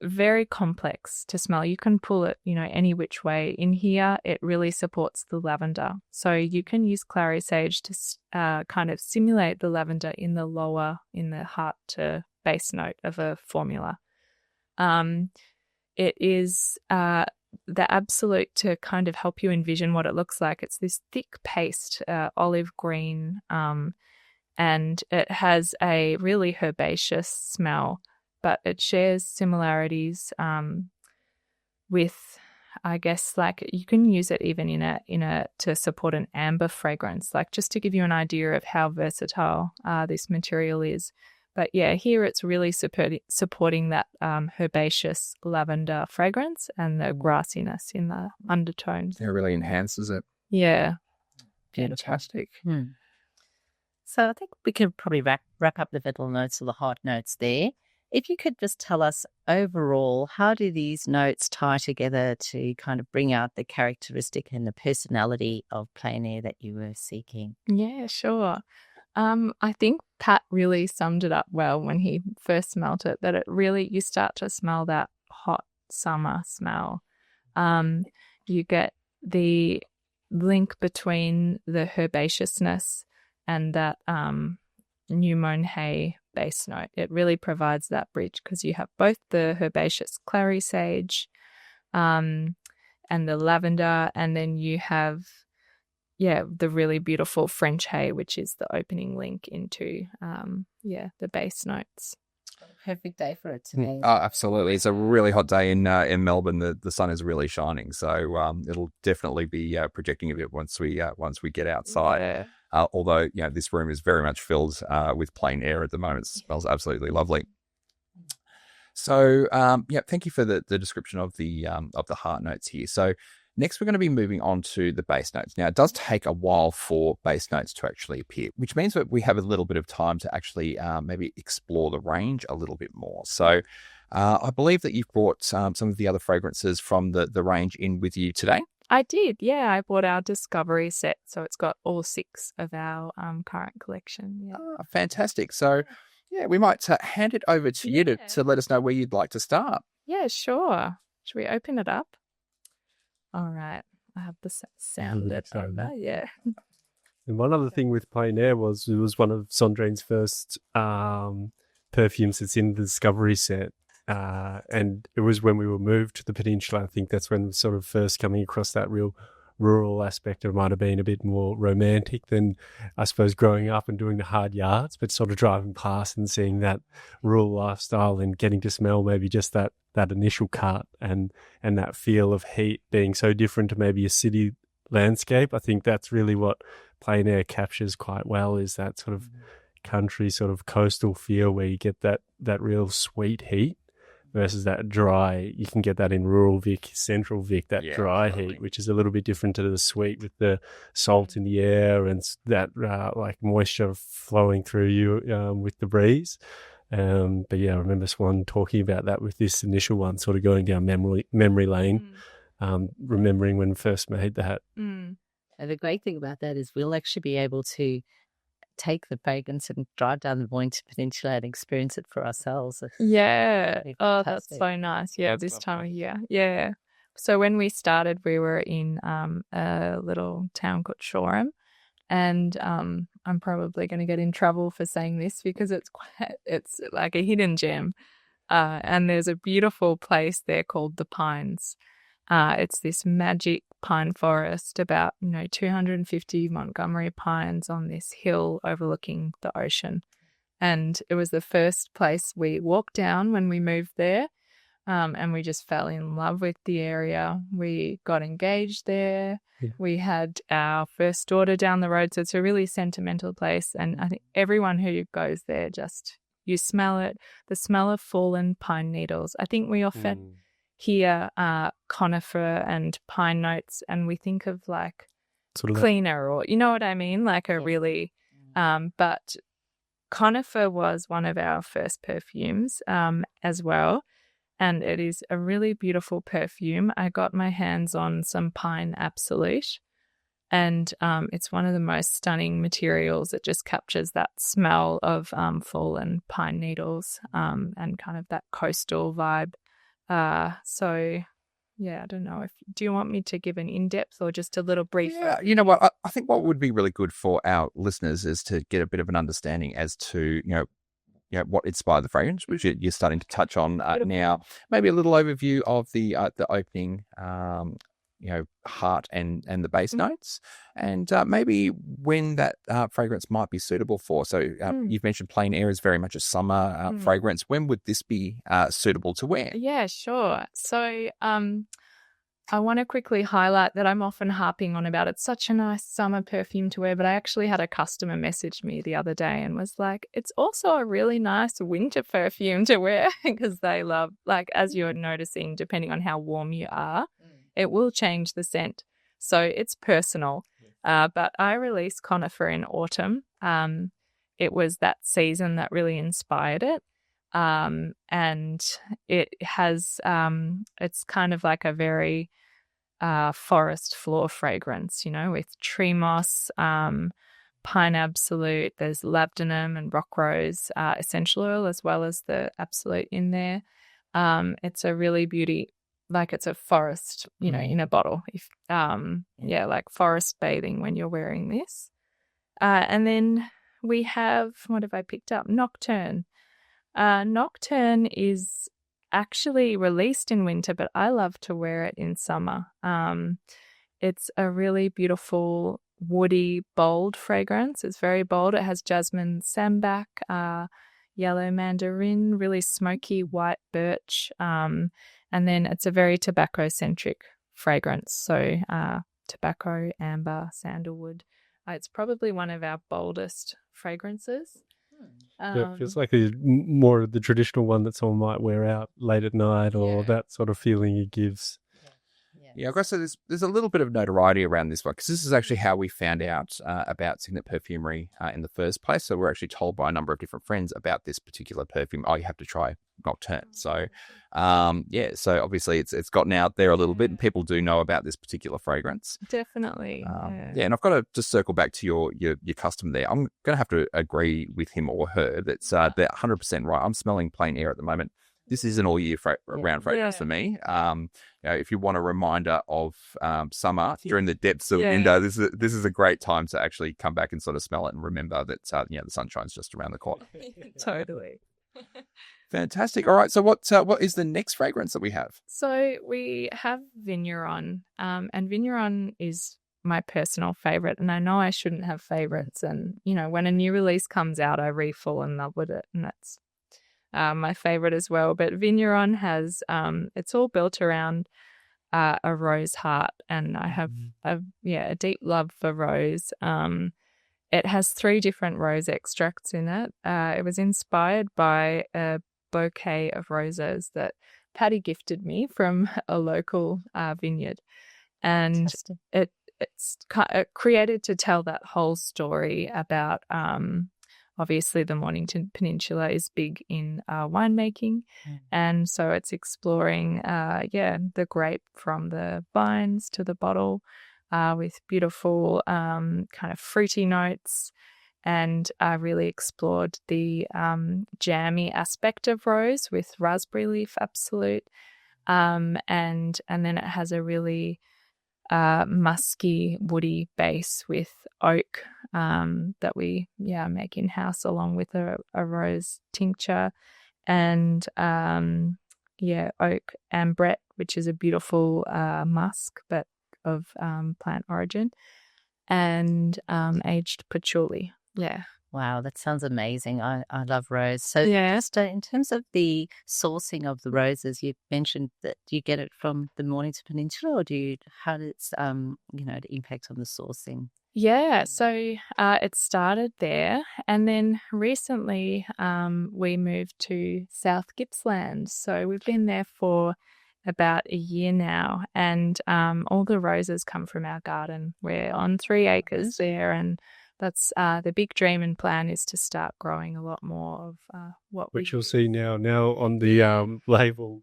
very complex to smell. You can pull it, any which way. In here, it really supports the lavender. So you can use clary sage to kind of simulate the lavender in the heart to base note of a formula. It is the Absolute, to kind of help you envision what it looks like, it's this thick paste, olive green, and it has a really herbaceous smell, but it shares similarities with, I guess, like you can use it even in a to support an amber fragrance, like just to give you an idea of how versatile this material is. But yeah, here it's really supporting that herbaceous lavender fragrance and the grassiness in the undertones. It really enhances it. Yeah. Fantastic. So I think we could probably wrap up the middle notes or the hard notes there. If you could just tell us overall, how do these notes tie together to kind of bring out the characteristic and the personality of plein air that you were seeking? Yeah, sure. I think Pat really summed it up well when he first smelt it, that it really, you start to smell that hot summer smell. You get the link between the herbaceousness and that new mown hay base note. It really provides that bridge because you have both the herbaceous clary sage and the lavender, and then you have the really beautiful French hay, which is the opening link into the base notes. Perfect day for it today. Oh, absolutely. It's a really hot day in Melbourne. The sun is really shining, so it'll definitely be projecting a bit once we get outside. Yeah. Although this room is very much filled with plein air at the moment. It smells absolutely lovely. So thank you for the description of the heart notes here. So next, we're going to be moving on to the base notes. Now, it does take a while for base notes to actually appear, which means that we have a little bit of time to actually maybe explore the range a little bit more. So I believe that you've brought some of the other fragrances from the range in with you today. I did, yeah. I bought our Discovery set, so it's got all 6 of our current collection. Yeah. Fantastic. So, we might hand it over to you to let us know where you'd like to start. Yeah, sure. Should we open it up? All right. I have the sound it over. Yeah. And one other thing with plein air was it was one of Sondrine's first perfumes that's in the Discovery set. And it was when we were moved to the peninsula. I think that's when sort of first coming across that real rural aspect. It might have been a bit more romantic than, I suppose, growing up and doing the hard yards, but sort of driving past and seeing that rural lifestyle and getting to smell maybe just that initial cut and that feel of heat being so different to maybe a city landscape. I think that's really what plein air captures quite well, is that sort of country, sort of coastal feel where you get that real sweet heat versus that dry. You can get that in rural Vic, central Vic, that dry heat, which is a little bit different to the sweet with the salt in the air and that like moisture flowing through you with the breeze. But yeah, I remember Swan talking about that with this initial one, sort of going down memory lane, remembering when we first made that. And the great thing about that is we'll actually be able to take the fragrance and drive down the Mornington Peninsula and experience it for ourselves. Yeah. Oh, that's so nice. Yeah, this time of year. Yeah. So when we started, we were in a little town called Shoreham. And I'm probably going to get in trouble for saying this because it's like a hidden gem. And there's a beautiful place there called the Pines. It's this magic pine forest, about 250 Montgomery pines on this hill overlooking the ocean. And it was the first place we walked down when we moved there. And we just fell in love with the area. We got engaged there. Yeah. We had our first daughter down the road. So it's a really sentimental place. And I think everyone who goes there, you smell it, the smell of fallen pine needles. I think we often hear conifer and pine notes and we think of like sort of cleaner or, you know what I mean? Like a really, but conifer was one of our first perfumes as well. And it is a really beautiful perfume. I got my hands on some pine absolute, and it's one of the most stunning materials. It just captures that smell of fallen pine needles and kind of that coastal vibe. So, yeah, I don't know. Do you want me to give an in-depth or just a little brief? Yeah, you know what? I think what would be really good for our listeners is to get a bit of an understanding as to, what inspired the fragrance, which you're starting to touch on now. Maybe a little overview of the opening, heart and the base notes, and maybe when that fragrance might be suitable for. So you've mentioned Plein Air is very much a summer fragrance. When would this be suitable to wear? Yeah, sure. So I want to quickly highlight that I'm often harping on about it's such a nice summer perfume to wear, but I actually had a customer message me the other day and was like, it's also a really nice winter perfume to wear, because they love, like, as you're noticing, depending on how warm you are, it will change the scent. So it's personal. But I released Conifer in autumn. It was that season that really inspired it. And it has, it's kind of like a very forest floor fragrance, with tree moss, pine absolute, there's labdanum and rock rose essential oil, as well as the absolute in there. It's a really beauty, like it's a forest, in a bottle. If like forest bathing when you're wearing this. And then we have, what have I picked up? Nocturne. Nocturne is actually released in winter, but I love to wear it in summer. It's a really beautiful, woody, bold fragrance. It's very bold. It has jasmine sambac, yellow mandarin, really smoky white birch, and then it's a very tobacco-centric fragrance. So tobacco, amber, sandalwood. It's probably one of our boldest fragrances. It feels like more of the traditional one that someone might wear out late at night, or that sort of feeling it gives. Yeah, I've got to say there's a little bit of notoriety around this one, because this is actually how we found out about Cygnet Perfumery in the first place. So we're actually told by a number of different friends about this particular perfume. Oh, you have to try Nocturne. So, so obviously it's gotten out there a little bit, and people do know about this particular fragrance. Definitely. And I've got to just circle back to your customer there. I'm going to have to agree with him or her that they're 100% right. I'm smelling Plein Air at the moment. This is an all year round fragrance for me. If you want a reminder of summer during the depths of winter, this is a great time to actually come back and sort of smell it and remember that the sunshine's just around the corner. Totally. Fantastic. All right. So what is the next fragrance that we have? So we have Vigneron, and Vigneron is my personal favorite. And I know I shouldn't have favorites. And when a new release comes out, I fall in love with it, and that's my favorite as well. But Vigneron has, it's all built around a rose heart, and I have a deep love for rose. It has 3 different rose extracts in it. It was inspired by a bouquet of roses that Patty gifted me from a local vineyard, and it's created to tell that whole story about. Obviously, the Mornington Peninsula is big in winemaking, and so it's exploring, the grape from the vines to the bottle with beautiful kind of fruity notes, and I really explored the jammy aspect of rose with raspberry leaf absolute, and then it has a really musky, woody base with oak that we make in-house, along with a rose tincture, and oak ambrette, which is a beautiful musk but of plant origin, and aged patchouli. Wow, that sounds amazing. I love rose. So just in terms of the sourcing of the roses, you mentioned that you get it from the Mornington Peninsula, or how does the impact on the sourcing? Yeah, so it started there, and then recently we moved to South Gippsland. So we've been there for about a year now, and all the roses come from our garden. We're on 3 acres there, and that's the big dream and plan is to start growing a lot more of which you'll see now on the label.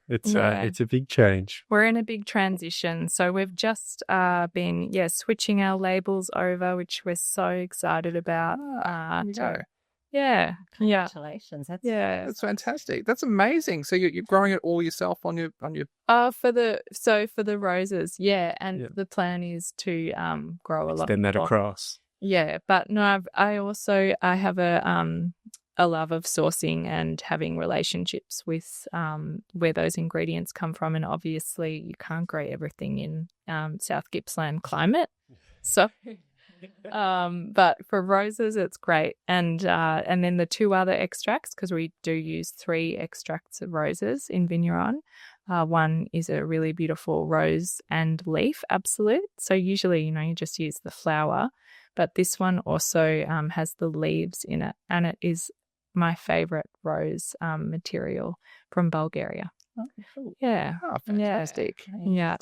It's a big change. We're in a big transition, so we've just been switching our labels over, which we're so excited about. Congratulations! That's fantastic. That's amazing. So you're growing it all yourself on your for the roses, and the plan is to grow a lot. Extend that across. Yeah, but no, I have a love of sourcing and having relationships with where those ingredients come from, and obviously you can't grow everything in South Gippsland climate, so. But for roses, it's great, and then the 2 other extracts, because we do use 3 extracts of roses in Vigneron. One is a really beautiful rose and leaf absolute. So usually, you just use the flower, but this one also has the leaves in it, and it is my favorite rose material from Bulgaria. Oh, cool. Yeah. Oh, fantastic. Yeah.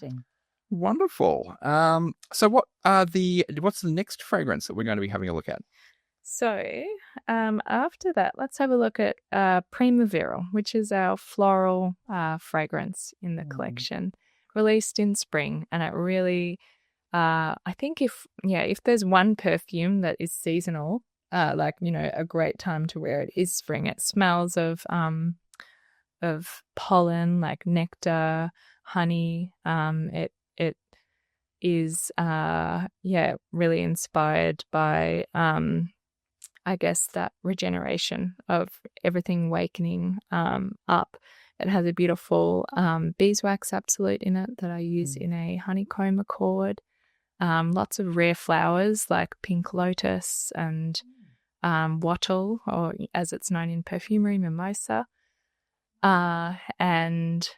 Wonderful. So what's the next fragrance that we're going to be having a look at? So after that, let's have a look at Primaveral, which is our floral fragrance in the collection, released in spring. And it really, I think if there's one perfume that is seasonal, a great time to wear it is spring. It smells of pollen, like nectar, honey. It is really inspired by I guess that regeneration of everything awakening up. It has a beautiful beeswax absolute in it that I use in a honeycomb accord. Lots of rare flowers like pink lotus and wattle, or as it's known in perfumery, mimosa, and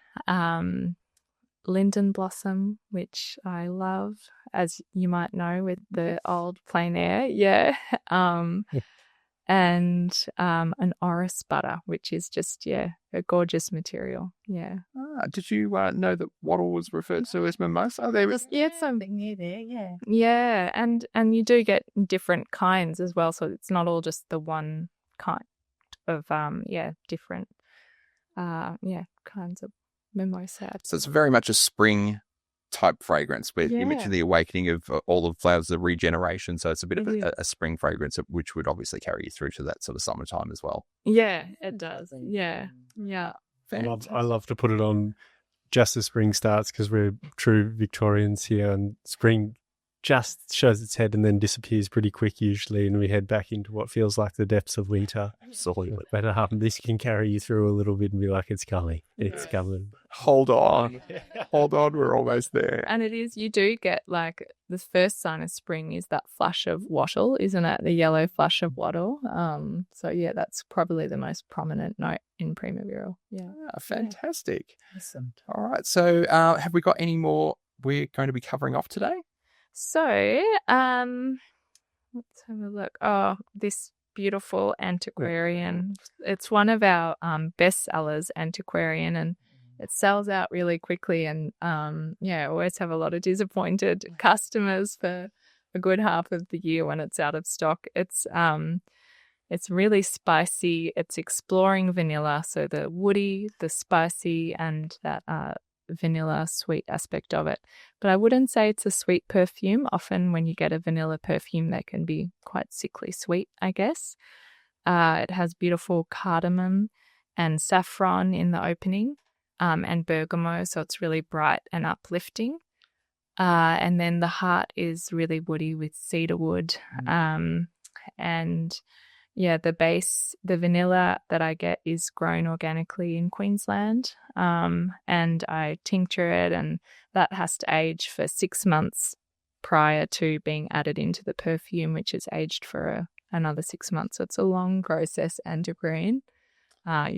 linden blossom, which I love, as you might know, with the old plein air. Yeah. And an orris butter, which is just, a gorgeous material. Yeah. Did you know that wattle was referred to as mimosa? It's something new there, yeah. Yeah, and you do get different kinds as well, so it's not all just the one kind of, different, kinds of mimosa. So it's very much a spring type fragrance where you mentioned the awakening of all the flowers, the regeneration. So it's a bit of a spring fragrance, which would obviously carry you through to that sort of summertime as well. Yeah, it does. Yeah. I love to put it on just as spring starts, because we're true Victorians here, and spring just shows its head and then disappears pretty quick usually, and we head back into what feels like the depths of winter. Absolutely. But this can carry you through a little bit and be like, it's coming. It's coming. Hold on, we're almost there. And it is, you do get like the first sign of spring is that flush of wattle, isn't it? The yellow flush of wattle. That's probably the most prominent note in Primaveral. Yeah. Fantastic. Awesome. All right. So have we got any more we're going to be covering off today? So, let's have a look. Oh, this beautiful antiquarian. It's one of our best sellers, antiquarian, and it sells out really quickly. And always have a lot of disappointed customers for a good half of the year when it's out of stock. It's really spicy. It's exploring vanilla, so the woody, the spicy, and that vanilla sweet aspect of it. But I wouldn't say it's a sweet perfume. Often when you get a vanilla perfume, they can be quite sickly sweet, I guess. It has beautiful cardamom and saffron in the opening, and bergamot, so it's really bright and uplifting. And then the heart is really woody with cedarwood. The base, the vanilla that I get is grown organically in Queensland, and I tincture it, and that has to age for 6 months prior to being added into the perfume, which is aged for another 6 months. So it's a long process, antiquarian. I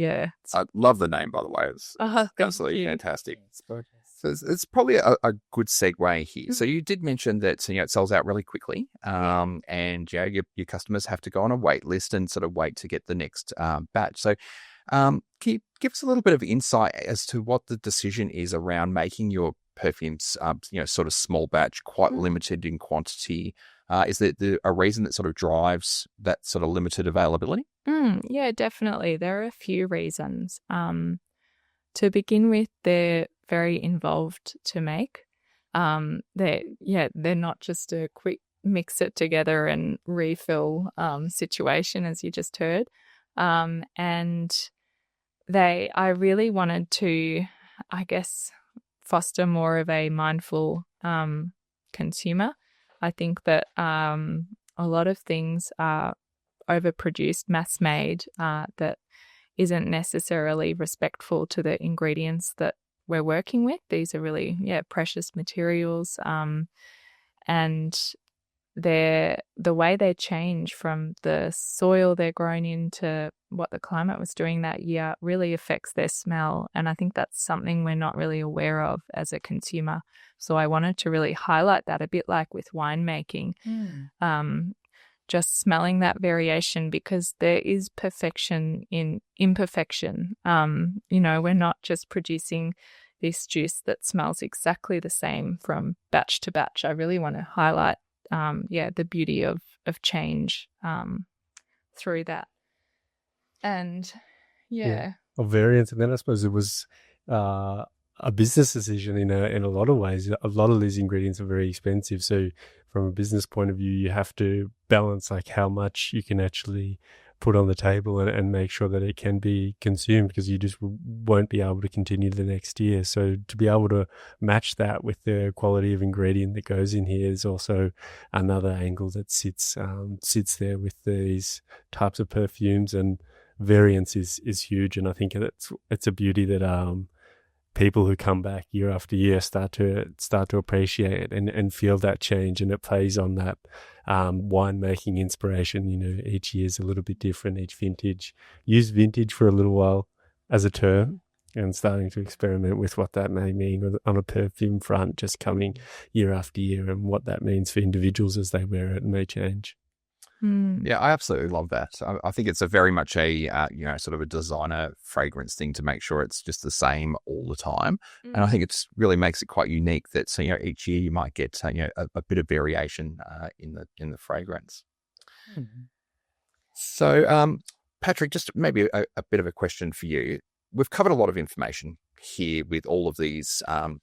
love the name, by the way. It's absolutely fantastic. So it's probably a good segue here. So you did mention that it sells out really quickly, and your customers have to go on a wait list and sort of wait to get the next batch. So can you give us a little bit of insight as to what the decision is around making your perfumes, sort of small batch, quite limited in quantity? Is there a reason that sort of drives that sort of limited availability? Yeah, definitely. There are a few reasons. To begin with, they're very involved to make. They're not just a quick mix it together and refill situation, as you just heard. And I really wanted to, I guess, foster more of a mindful consumer. I think that a lot of things are overproduced, mass-made, that isn't necessarily respectful to the ingredients that we're working with. These are really, precious materials, and the way they change from the soil they're grown in to what the climate was doing that year really affects their smell. And I think that's something we're not really aware of as a consumer. So I wanted to really highlight that, a bit like with winemaking. Just smelling that variation, because there is perfection in imperfection. We're not just producing this juice that smells exactly the same from batch to batch. I really want to highlight the beauty of change through that. And of variance. And then I suppose it was a business decision in a lot of ways. A lot of these ingredients are very expensive, so from a business point of view, you have to balance like how much you can actually put on the table and make sure that it can be consumed, because you just won't be able to continue the next year. So to be able to match that with the quality of ingredient that goes in here is also another angle that sits there with these types of perfumes. And variance is huge, and I think it's a beauty that people who come back year after year start to appreciate and feel that change, and it plays on that winemaking inspiration. Each year is a little bit different, each vintage. Use vintage for a little while as a term, and starting to experiment with what that may mean on a perfume front, just coming year after year, and what that means for individuals as they wear it may change. Yeah, I absolutely love that. I think it's a very much a sort of a designer fragrance thing to make sure it's just the same all the time, and I think it really makes it quite unique that each year you might get a bit of variation in the fragrance. So, Patrick, just maybe a bit of a question for you. We've covered a lot of information here with all of these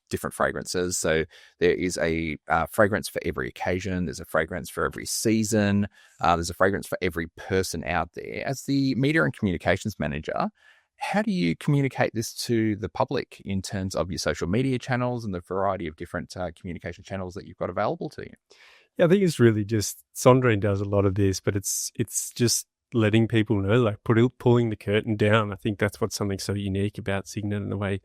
different fragrances. So there is a fragrance for every occasion. There's a fragrance for every season. There's a fragrance for every person out there. As the media and communications manager, how do you communicate this to the public in terms of your social media channels and the variety of different communication channels that you've got available to you? Yeah, I think it's really just Sondrine does a lot of this, but it's just letting people know, like pulling the curtain down. I think that's what's something so unique about Cygnet and the way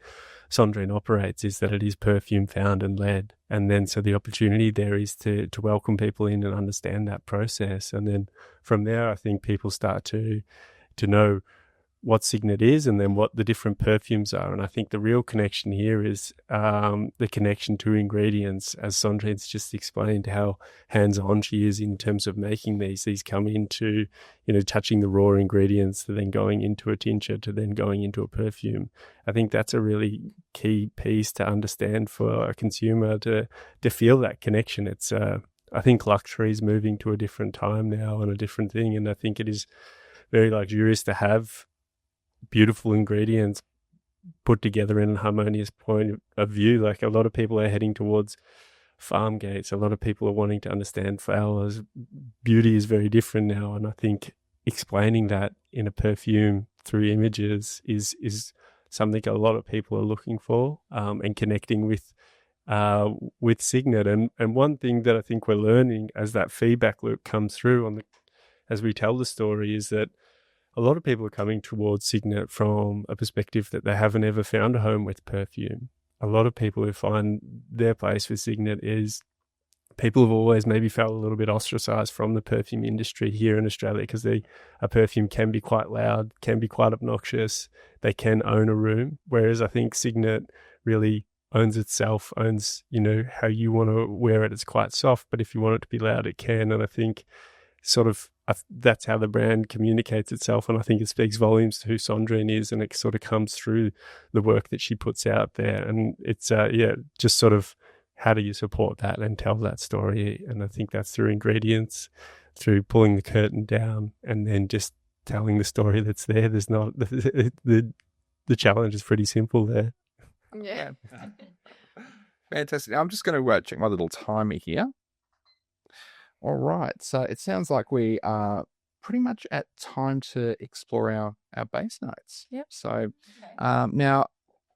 Sondrine operates, is that it is perfume found and led. And then so the opportunity there is to welcome people in and understand that process. And then from there, I think people start to know what Cygnet is and then what the different perfumes are. And I think the real connection here is the connection to ingredients, as Sondrine's just explained how hands-on she is in terms of making these. These come into, touching the raw ingredients to then going into a tincture to then going into a perfume. I think that's a really key piece to understand for a consumer to feel that connection. It's I think luxury is moving to a different time now and a different thing. And I think it is very luxurious to have beautiful ingredients put together in a harmonious point of view. Like a lot of people are heading towards farm gates. A lot of people are wanting to understand flowers. Beauty is very different now. And I think explaining that in a perfume through images is something a lot of people are looking for, and connecting with Cygnet. And one thing that I think we're learning as that feedback loop comes through as we tell the story is that a lot of people are coming towards Cygnet from a perspective that they haven't ever found a home with perfume. A lot of people who find their place with Cygnet is people who've always maybe felt a little bit ostracized from the perfume industry here in Australia, because a perfume can be quite loud, can be quite obnoxious. They can own a room. Whereas I think Cygnet really owns itself, owns, how you want to wear it. It's quite soft, but if you want it to be loud, it can. And I think that's how the brand communicates itself, and I think it speaks volumes to who Sondrine is, and it sort of comes through the work that she puts out there. And it's just sort of how do you support that and tell that story? And I think that's through ingredients, through pulling the curtain down, and then just telling the story that's there. There's not the challenge is pretty simple there. Yeah. Fantastic. I'm just going to check my little timer here. All right, so it sounds like we are pretty much at time to explore our base notes. Yep. So now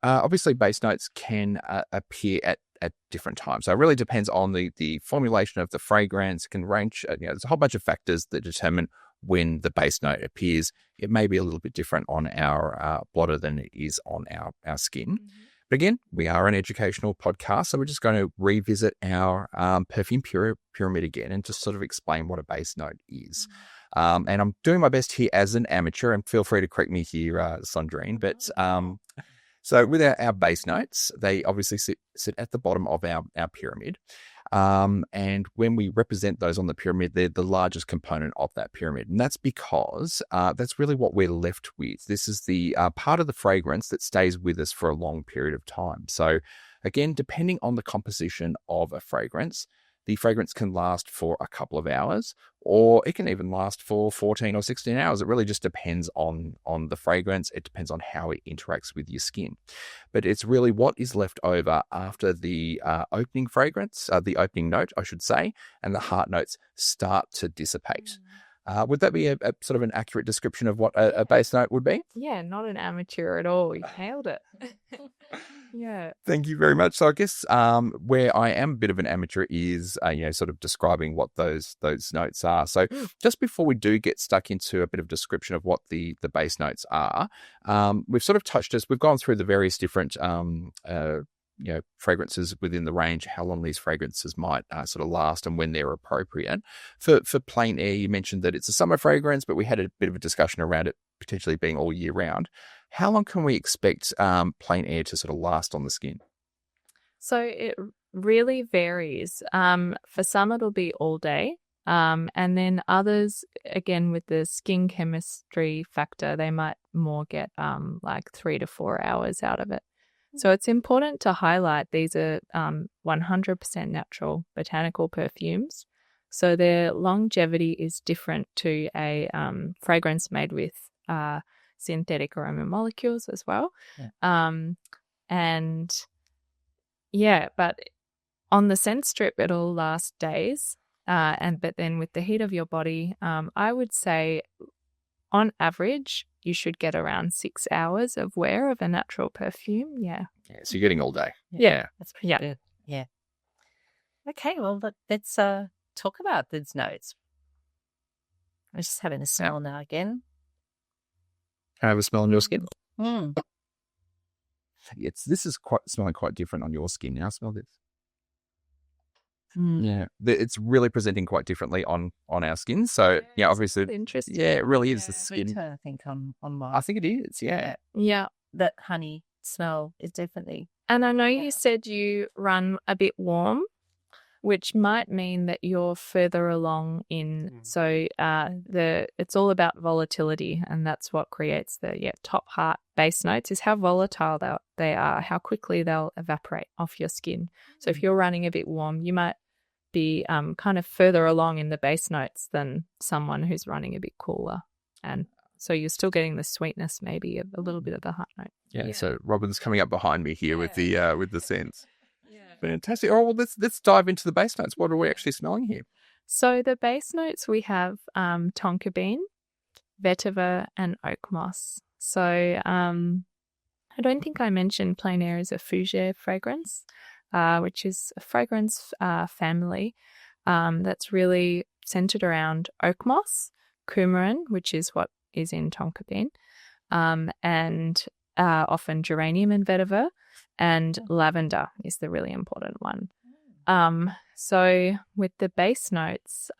Obviously, base notes can appear at different times. So it really depends on the formulation of the fragrance. It can range, there's a whole bunch of factors that determine when the base note appears. It may be a little bit different on our blotter than it is on our skin. Mm-hmm. But again, we are an educational podcast, so we're just going to revisit our perfume pyramid again and just sort of explain what a base note is. And I'm doing my best here as an amateur, and feel free to correct me here, Sondrine. But so with our base notes, they obviously sit at the bottom of our pyramid. And when we represent those on the pyramid, they're the largest component of that pyramid. And that's because that's really what we're left with. This is the part of the fragrance that stays with us for a long period of time. So again, depending on the composition of a fragrance, the fragrance can last for a couple of hours, or it can even last for 14 or 16 hours. It really just depends on the fragrance. It depends on how it interacts with your skin. But it's really what is left over after the opening fragrance, the opening note, I should say, and the heart notes start to dissipate. Would that be a sort of an accurate description of what a base note would be? Yeah, not an amateur at all. You nailed it. Yeah. Thank you very much. So I guess where I am a bit of an amateur is, sort of describing what those notes are. So just before we do get stuck into a bit of description of what the base notes are, we've sort of touched as we've gone through the various different fragrances within the range, how long these fragrances might sort of last and when they're appropriate. For Plein Air, you mentioned that it's a summer fragrance, but we had a bit of a discussion around it potentially being all year round. How long can we expect Plein Air to sort of last on the skin? So it really varies. For some, it'll be all day. And then others, again, with the skin chemistry factor, they might more get like 3 to 4 hours out of it. So it's important to highlight these are 100% natural botanical perfumes. So their longevity is different to a fragrance made with synthetic aroma molecules as well. Yeah. But on the scent strip, it'll last days. But then with the heat of your body, I would say on average, you should get around 6 hours of wear of a natural perfume. Yeah. So you're getting all day. Yeah. That's pretty good. Yeah. Okay, well, let's talk about these notes. I'm just having a smell now again. Can I have a smell on your skin? Mm. This is smelling quite different on your skin. Now smell this. Mm. Yeah, it's really presenting quite differently on our skin. So obviously, interesting. Yeah, it really is the Sweet skin. tone, I think, on mine. I think it is. Yeah. That honey smell is definitely. And I know you said you run a bit warm, which might mean that you're further along in. So it's all about volatility, and that's what creates the top heart base notes is how volatile they are, how quickly they'll evaporate off your skin. So if you're running a bit warm, you might be kind of further along in the base notes than someone who's running a bit cooler. And so you're still getting the sweetness, maybe a little bit of the heart note. Yeah. So Robin's coming up behind me here with the scents. Fantastic. Oh, well, let's dive into the base notes. What are we actually smelling here? So the base notes we have tonka bean, vetiver, and oak moss. So I don't think I mentioned Plein Air is a fougere fragrance, which is a fragrance family that's really centered around oak moss, coumarin, which is what is in tonka bean, and often geranium and vetiver, and lavender is the really important one. So with the base notes,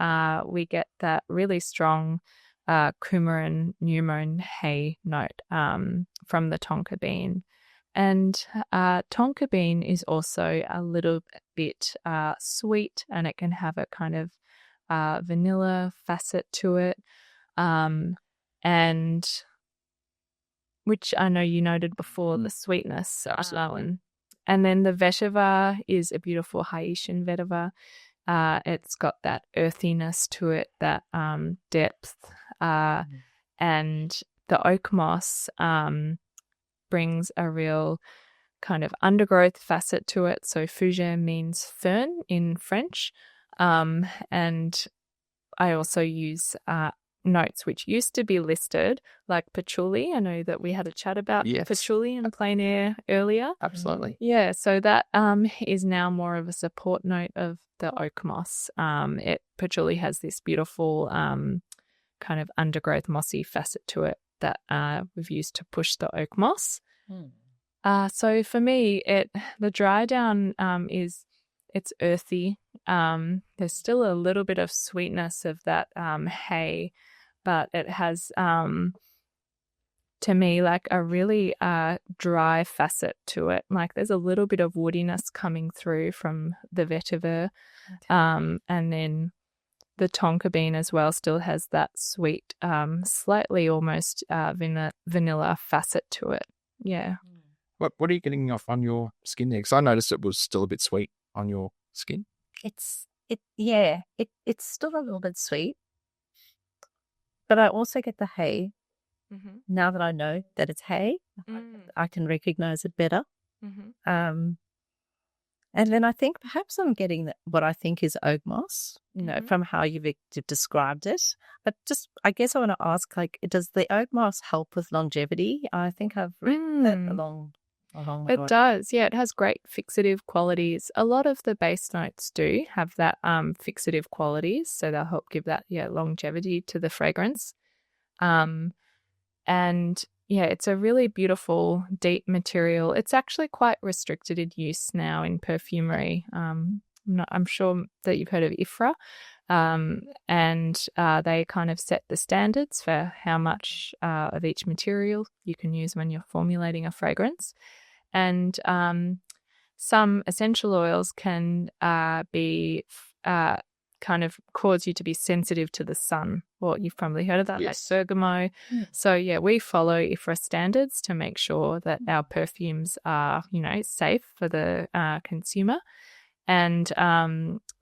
we get that really strong coumarin, pneumone, hay note from the tonka bean. And tonka bean is also a little bit sweet, and it can have a kind of vanilla facet to it, and which I know you noted before, the sweetness. And then the vetiver is a beautiful Haitian vetiver. It's got that earthiness to it, that depth. And the oak moss brings a real kind of undergrowth facet to it. So fougere means fern in French. And I also use notes which used to be listed, like patchouli. I know that we had a chat about patchouli in plein air earlier. Absolutely. Yeah, so that is now more of a support note of the oak moss. Patchouli has this beautiful kind of undergrowth mossy facet to it that we've used to push the oak moss. So for me, the dry down it's earthy. There's still a little bit of sweetness of that hay, but it has to me like a really dry facet to it. Like there's a little bit of woodiness coming through from the vetiver, and then the tonka bean as well still has that sweet, slightly almost vanilla facet to it. Yeah. What are you getting off on your skin there? Because I noticed it was still a bit sweet on your skin. It's still a little bit sweet, but I also get the hay. Now that I know that it's hay, I can recognize it better. And then I think perhaps I'm getting what I think is oak moss, from how you've described it. But I guess I want to ask, like, does the oak moss help with longevity? I think I've read that along It does. Yeah, it has great fixative qualities. A lot of the base notes do have that fixative qualities, so they'll help give that longevity to the fragrance. And yeah, it's a really beautiful, deep material. It's actually quite restricted in use now in perfumery. I'm sure that you've heard of IFRA, and they kind of set the standards for how much of each material you can use when you're formulating a fragrance. And some essential oils can be kind of cause you to be sensitive to the sun. Well, you've probably heard of that, like bergamot. So, yeah, we follow IFRA standards to make sure that our perfumes are, safe for the consumer. And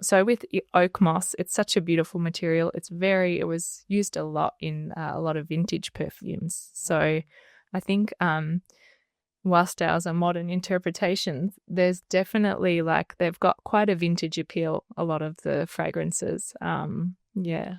so with oak moss, it's such a beautiful material. It was used a lot in a lot of vintage perfumes. So I think whilst ours are modern interpretations, there's definitely they've got quite a vintage appeal, a lot of the fragrances. Yeah.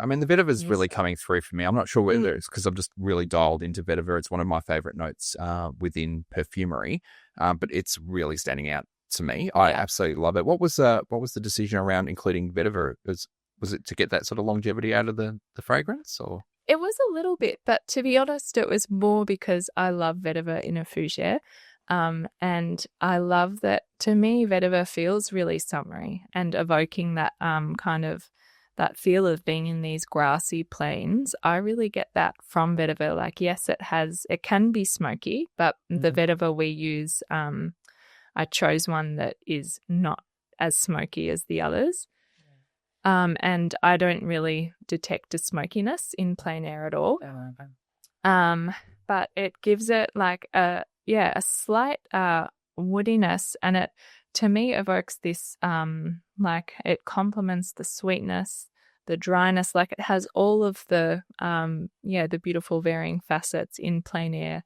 I mean, the vetiver is really coming through for me. I'm not sure whether it's because I'm just really dialed into vetiver. It's one of my favorite notes within perfumery, but it's really standing out to me. I absolutely love it. What was the decision around including vetiver? Was it to get that sort of longevity out of the fragrance, or? It was a little bit, but to be honest, it was more because I love vetiver in a fougere. And I love that, to me, vetiver feels really summery and evoking that kind of that feel of being in these grassy plains. I really get that from vetiver. Like, yes, it can be smoky, but the vetiver we use, I chose one that is not as smoky as the others. And I don't really detect a smokiness in plein air at all. But it gives it a slight woodiness, and it, to me, evokes this, it complements the sweetness, the dryness, it has all of the, the beautiful varying facets in plein air.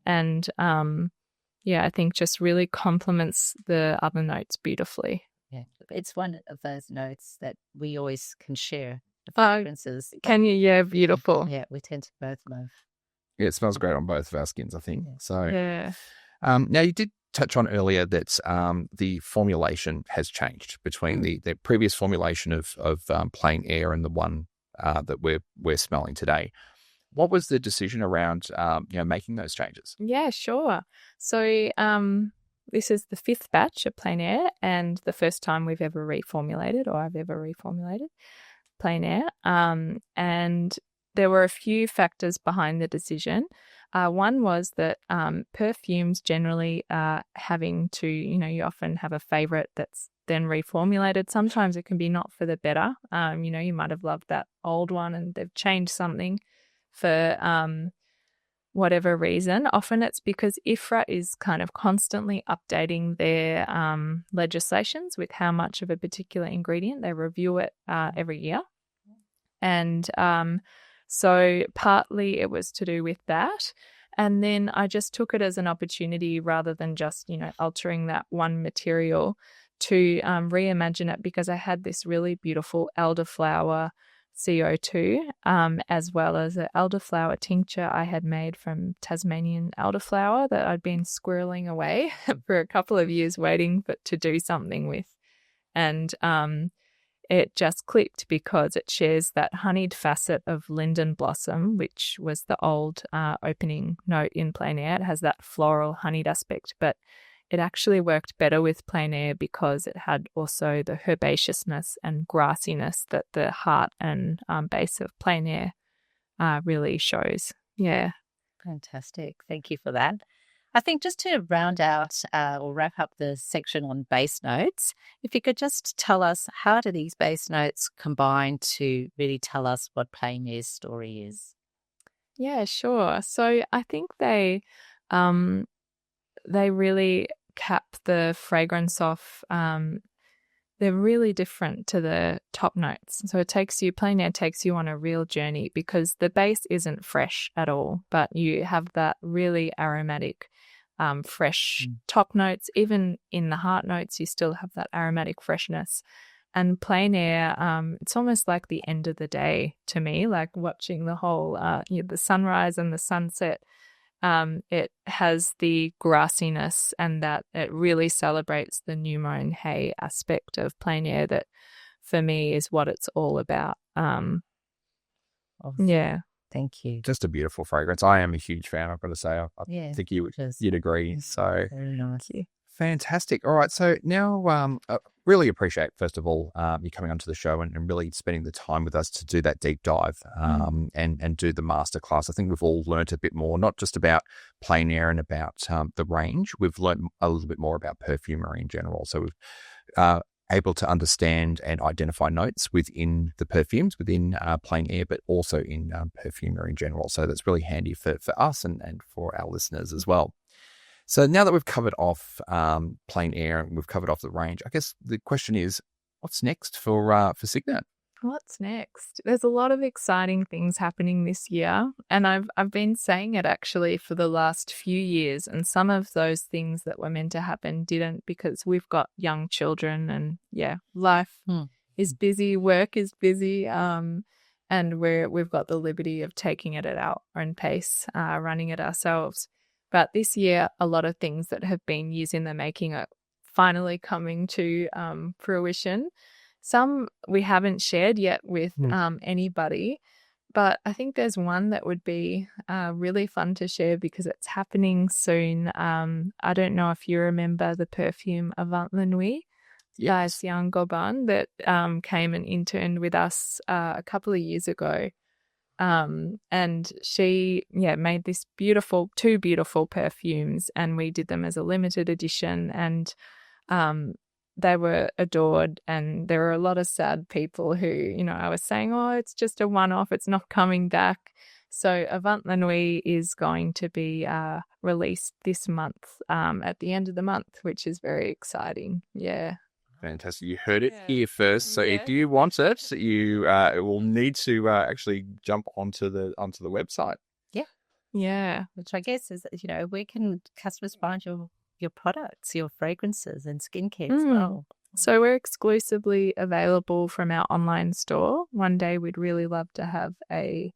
And, I think just really complements the other notes beautifully. Yeah, it's one of those notes that we always can share. The fragrances. Can you? Yeah, beautiful. Yeah, we tend to both love. Yeah, it smells great on both of our skins, I think. Yeah. So, yeah. Now you did touch on earlier that the formulation has changed between the previous formulation of plein air and the one that we're smelling today. What was the decision around making those changes? Yeah, sure. So this is the 5th batch of plein air and the first time we've ever reformulated, or I've ever reformulated plein air. And there were a few factors behind the decision. One was that perfumes generally are having to, you often have a favorite that's then reformulated. Sometimes it can be not for the better. You might have loved that old one and they've changed something for whatever reason. Often it's because IFRA is kind of constantly updating their legislations with how much of a particular ingredient. They review it every year. And so partly it was to do with that. And then I just took it as an opportunity rather than just, altering that one material to reimagine it, because I had this really beautiful elderflower CO2, as well as an elderflower tincture I had made from Tasmanian elderflower that I'd been squirreling away for a couple of years waiting to do something with. And it just clicked because it shares that honeyed facet of linden blossom, which was the old opening note in plein air. It has that floral honeyed aspect, but it actually worked better with plein air because it had also the herbaceousness and grassiness that the heart and base of plein air really shows. Yeah. Fantastic. Thank you for that. I think just to round out or wrap up the section on base notes, if you could just tell us, how do these base notes combine to really tell us what plein air's story is? Yeah, sure. So I think they really cap the fragrance off. They're really different to the top notes. So plein air takes you on a real journey because the base isn't fresh at all, but you have that really aromatic, fresh top notes. Even in the heart notes, you still have that aromatic freshness. And plein air, it's almost like the end of the day to me, like watching the whole, the sunrise and the sunset. It has the grassiness and that it really celebrates the new mown hay aspect of plein air that for me is what it's all about. Awesome. Yeah. Thank you. Just a beautiful fragrance. I am a huge fan, I've got to say. I think you'd agree. So very nice. fantastic. All right. So now really appreciate, first of all, you coming onto the show and really spending the time with us to do that deep dive and do the masterclass. I think we've all learnt a bit more, not just about plein air and about the range. We've learnt a little bit more about perfumery in general. So we've able to understand and identify notes within the perfumes, within plein air, but also in perfumery in general. So that's really handy for us and for our listeners as well. So now that we've covered off plein air and we've covered off the range, I guess the question is, what's next for Cygnet? What's next? There's a lot of exciting things happening this year, and I've been saying it actually for the last few years, and some of those things that were meant to happen didn't because we've got young children and life is busy, work is busy, and we've got the liberty of taking it at our own pace, running it ourselves. But this year, a lot of things that have been years in the making are finally coming to fruition. Some we haven't shared yet with anybody, but I think there's one that would be really fun to share because it's happening soon. I don't know if you remember the perfume Avant la Nuit, Sian Goban, that came and interned with us a couple of years ago. And she made this two beautiful perfumes, and we did them as a limited edition, and they were adored. And there were a lot of sad people who, I was saying, it's just a one-off, it's not coming back. So Avant la Nuit is going to be released this month, at the end of the month, which is very exciting. Yeah. Fantastic. You heard it here first. So if you want it, you will need to actually jump onto the website. Yeah. Which I guess is, where can customers find your products, your fragrances and skincare as well? So we're exclusively available from our online store. One day we'd really love to have a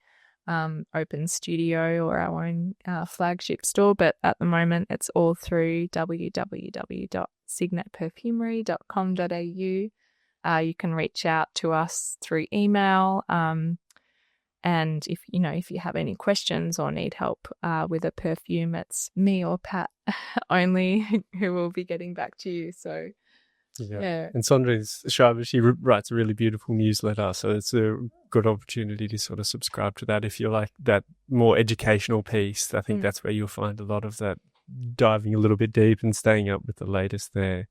open studio or our own flagship store, but at the moment it's all through www.cygnetperfumery.com.au. You can reach out to us through email, and if you have any questions or need help with a perfume, it's me or Pat only who will be getting back to you. So and Sondrine's sharp. She writes a really beautiful newsletter, so it's a good opportunity to sort of subscribe to that if you like that more educational piece. I think that's where you'll find a lot of that, diving a little bit deep and staying up with the latest there.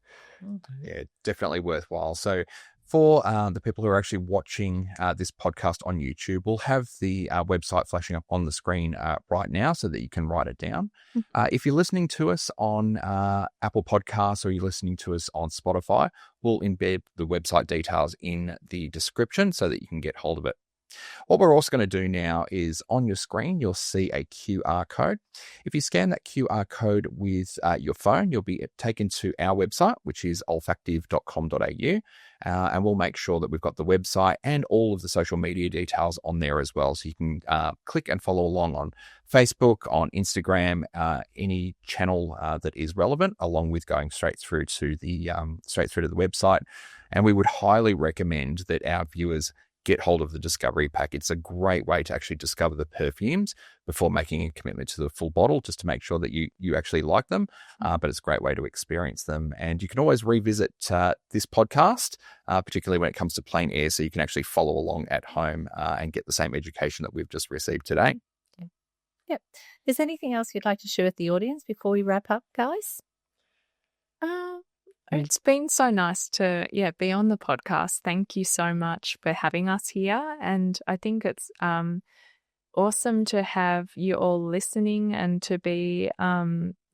Yeah, definitely worthwhile. So for the people who are actually watching this podcast on YouTube, we'll have the website flashing up on the screen right now so that you can write it down. If you're listening to us on Apple Podcasts or you're listening to us on Spotify, we'll embed the website details in the description so that you can get hold of it What we're also going to do now is on your screen, you'll see a QR code. If you scan that QR code with your phone, you'll be taken to our website, which is olfactive.com.au. And we'll make sure that we've got the website and all of the social media details on there as well. So you can click and follow along on Facebook, on Instagram, any channel that is relevant, along with going straight through to the website. And we would highly recommend that our viewers get hold of the Discovery Pack. It's a great way to actually discover the perfumes before making a commitment to the full bottle, just to make sure that you actually like them. But it's a great way to experience them. And you can always revisit this podcast, particularly when it comes to plein air, so you can actually follow along at home and get the same education that we've just received today. Yep. Is there anything else you'd like to share with the audience before we wrap up, guys? It's been so nice to be on the podcast. Thank you so much for having us here. And I think it's awesome to have you all listening and to be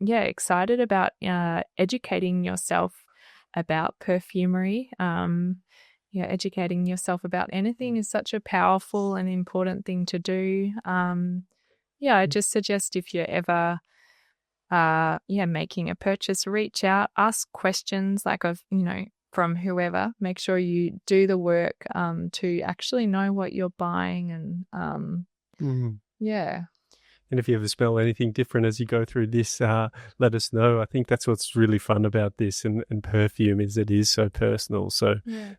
excited about educating yourself about perfumery. Educating yourself about anything is such a powerful and important thing to do. I just suggest if you're ever making a purchase, reach out, ask questions from whoever. Make sure you do the work to actually know what you're buying, and And if you ever smell anything different as you go through this, let us know. I think that's what's really fun about this and perfume is it is so personal. So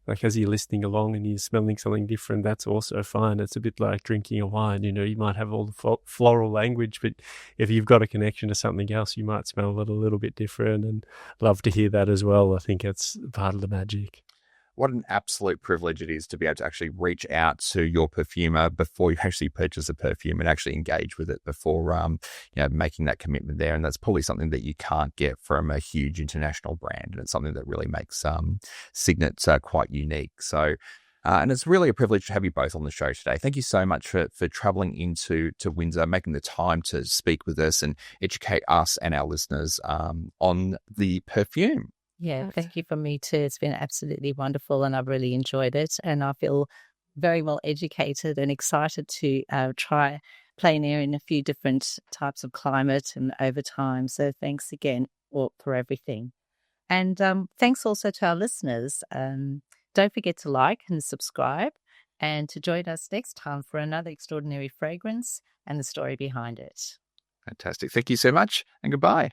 like as you're listening along and you're smelling something different, that's also fine. It's a bit like drinking a wine. You might have all the floral language, but if you've got a connection to something else, you might smell it a little bit different, and love to hear that as well. I think that's part of the magic. What an absolute privilege it is to be able to actually reach out to your perfumer before you actually purchase a perfume and actually engage with it before making that commitment there. And that's probably something that you can't get from a huge international brand. And it's something that really makes Cygnet quite unique. So, and it's really a privilege to have you both on the show today. Thank you so much for traveling into Windsor, making the time to speak with us and educate us and our listeners on the perfume. Yeah, thank you from me too. It's been absolutely wonderful and I've really enjoyed it. And I feel very well educated and excited to try plein air in a few different types of climate and over time. So thanks again for everything. And thanks also to our listeners. Don't forget to like and subscribe and to join us next time for another extraordinary fragrance and the story behind it. Fantastic. Thank you so much and goodbye.